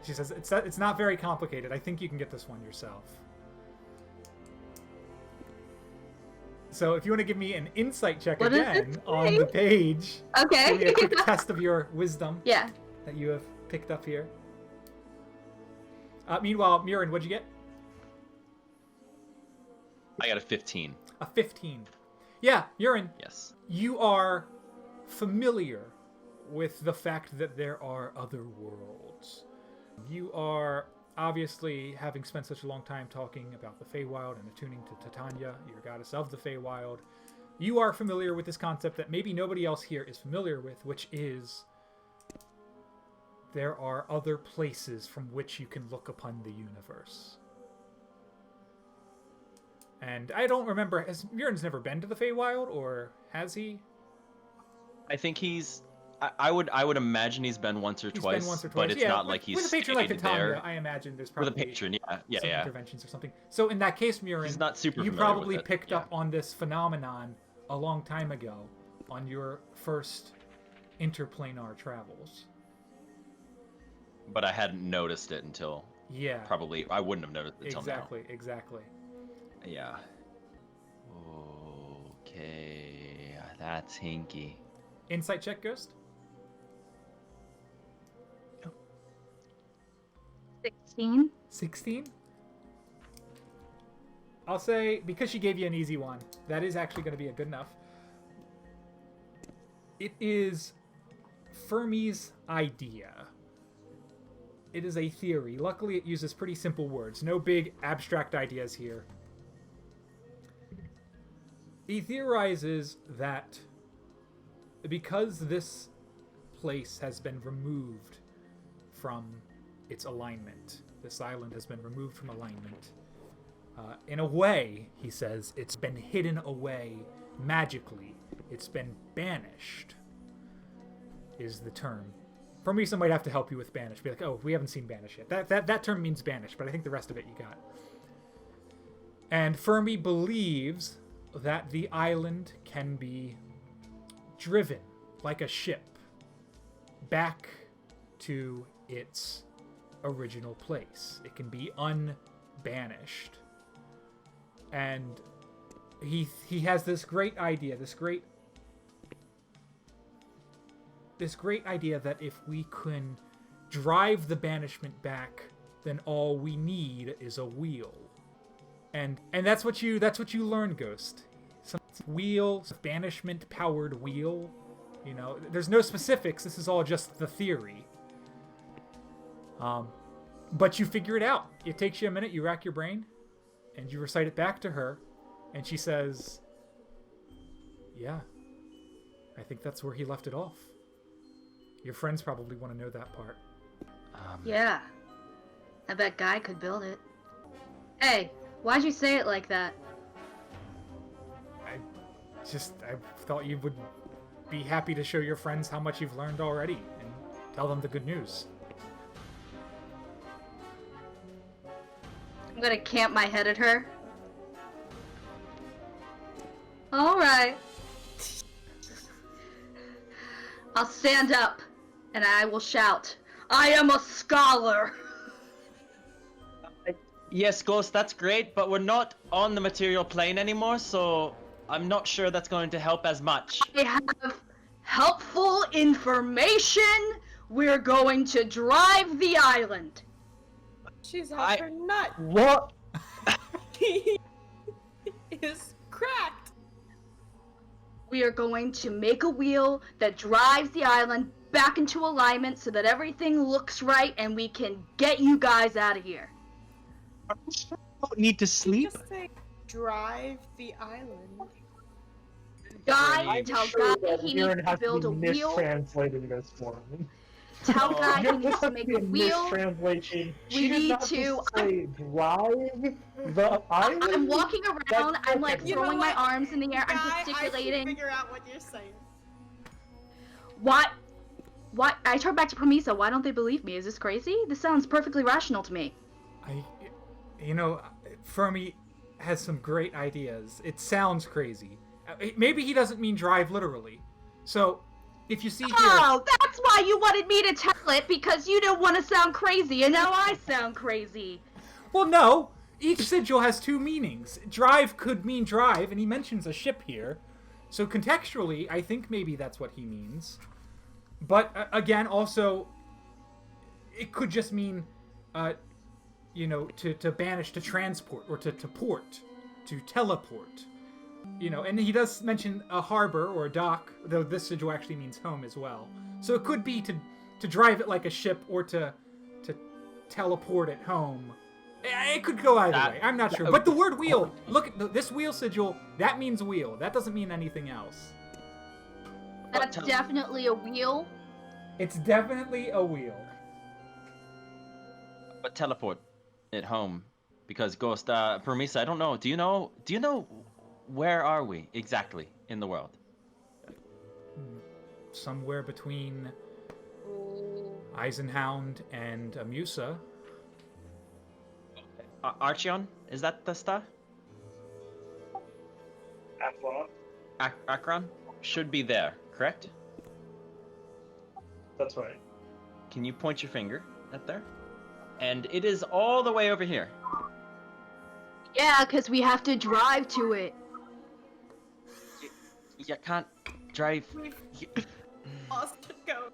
She says, it's not very complicated. I think you can get this one yourself. So if you want to give me an insight check again on the page. Okay. Give me a quick test of your wisdom. Yeah. That you have picked up here. Meanwhile, Murin, what'd you get? I got a 15. A 15. Yeah, Murin. Yes. You are familiar with the fact that there are other worlds. You are obviously, having spent such a long time talking about the Feywild and attuning to Titania, your goddess of the Feywild, you are familiar with this concept that maybe nobody else here is familiar with, which is there are other places from which you can look upon the universe. And I don't remember, has Murin's never been to the Feywild, or has he? I think I would imagine he's been once or twice, but it's not like he's with a patron like Titania, there. I imagine there's probably With a patron, yeah. interventions or something. So in that case, Murin, he's not super you familiar probably with it, picked up on this phenomenon a long time ago on your first interplanar travels. But I hadn't noticed it until probably I wouldn't have noticed it until now. Exactly. Yeah. Okay, that's hinky. Insight check, Ghost. 16. 16? I'll say, because she gave you an easy one, that is actually going to be a good enough. It is Fermi's idea. It is a theory. Luckily, it uses pretty simple words. No big abstract ideas here. He theorizes that because this place has been removed from its alignment, this island has been removed from alignment, in a way, he says, it's been hidden away magically. It's been banished, is the term. For me, somebody might have to help you with banish. Be like, oh, we haven't seen banish yet. That term means banish, but I think the rest of it you got. And Fermi believes that the island can be driven like a ship back to its original place. It can be unbanished. And he has this great idea, this great idea that if we can drive the banishment back, then all we need is a wheel. And that's what you learn, Ghost. Some wheel, banishment powered wheel. You know, there's no specifics. This is all just the theory. But you figure it out. It takes you a minute. You rack your brain, and you recite it back to her, and she says, "Yeah, I think that's where he left it off." Your friends probably want to know that part. Yeah. I bet Guy could build it. Hey, why'd you say it like that? I thought you would be happy to show your friends how much you've learned already and tell them the good news. I'm gonna camp my head at her. Alright. I'll stand up, and I will shout, I am a scholar! Yes, Ghost, that's great, but we're not on the material plane anymore, so I'm not sure that's going to help as much. I have helpful information! We're going to drive the island! She's off her nut. What? He is cracked. We are going to make a wheel that drives the island back into alignment so that everything looks right and we can get you guys out of here. Don't need to sleep. Just say drive the island. Guy, tell Guy he needs to has build a be wheel. mistranslating this for me. Tell Guy he There needs to must make be a wheel. mistranslation. We She did need not to- just say drive the island. I'm walking around, I'm like You throwing know my what? arms in the air, I'm Guy, I gesticulating. can figure out what you're saying. What? What? I turn back to Promissa. Why don't they believe me? Is this crazy? This sounds perfectly rational to me. Fermi has some great ideas. It sounds crazy. Maybe he doesn't mean drive literally. So, if you see here... Oh, that's why you wanted me to tell it, because you didn't want to sound crazy, and now I sound crazy. Well, no. Each sigil has two meanings. Drive could mean drive, and he mentions a ship here. So contextually, I think maybe that's what he means. But, again, also, it could just mean, to banish, to transport, or to port, to teleport. And he does mention a harbor or a dock, though this sigil actually means home as well. So it could be to drive it like a ship or to teleport it home. It could go either way. I'm not sure. But the word wheel, look at this wheel sigil, that means wheel. That doesn't mean anything else. That's definitely a wheel. It's definitely a wheel. But teleport it home, because Ghost, Promissa, I don't know. Do you know where are we exactly in the world? Somewhere between Eisenhound and Amusa. Archeon? Is that the star? Akron? Should be there, correct? That's right. Can you point your finger at there? And it is all the way over here. Yeah, because we have to drive to it. You can't drive. Lost ghost.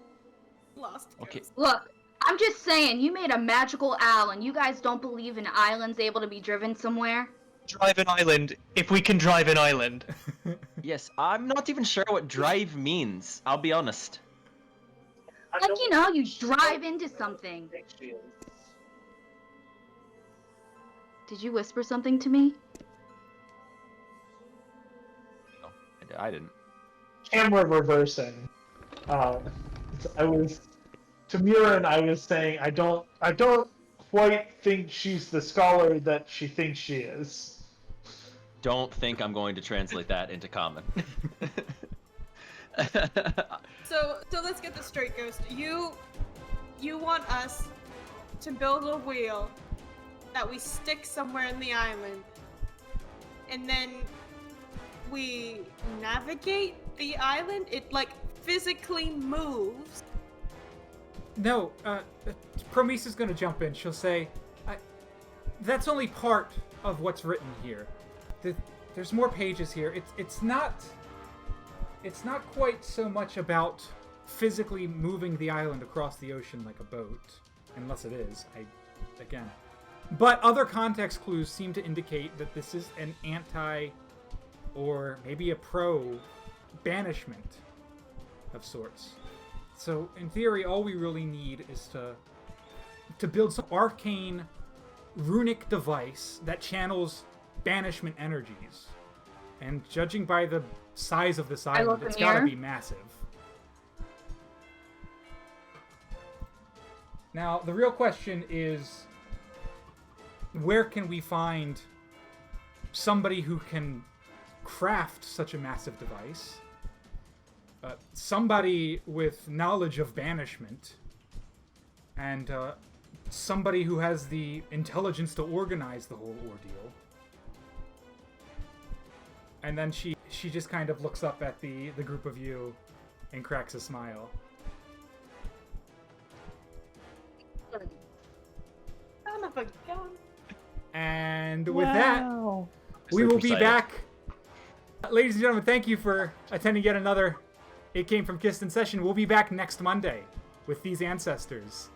Lost ghost. Okay. Look, I'm just saying, you made a magical owl, and you guys don't believe an island's able to be driven somewhere? Drive an island, if we can drive an island. Yes, I'm not even sure what drive means. I'll be honest. Like, you drive into something. Did you whisper something to me? No, I didn't. Camera reversing. I was to Mira, and I was saying I don't quite think she's the scholar that she thinks she is. Don't think I'm going to translate that into common. So let's get this straight, Ghost. You want us to build a wheel that we stick somewhere in the island, and then we navigate the island? It physically moves. No, Promissa's gonna jump in. She'll say, that's only part of what's written here. There's more pages here. It's not quite so much about physically moving the island across the ocean like a boat, unless it is. But other context clues seem to indicate that this is an anti, or maybe a pro, banishment of sorts. So, in theory, all we really need is to build some arcane, runic device that channels banishment energies. And judging by the size of this island, look it's in gotta here. be massive. Now, the real question is, where can we find somebody who can craft such a massive device? Somebody with knowledge of banishment, and somebody who has the intelligence to organize the whole ordeal. And then she just kind of looks up at the group of you and cracks a smile. Son of a gun. And with that, we So will be precise. back. Ladies and gentlemen, thank you for attending yet another It Came from Kiston session. We'll be back next Monday with these ancestors.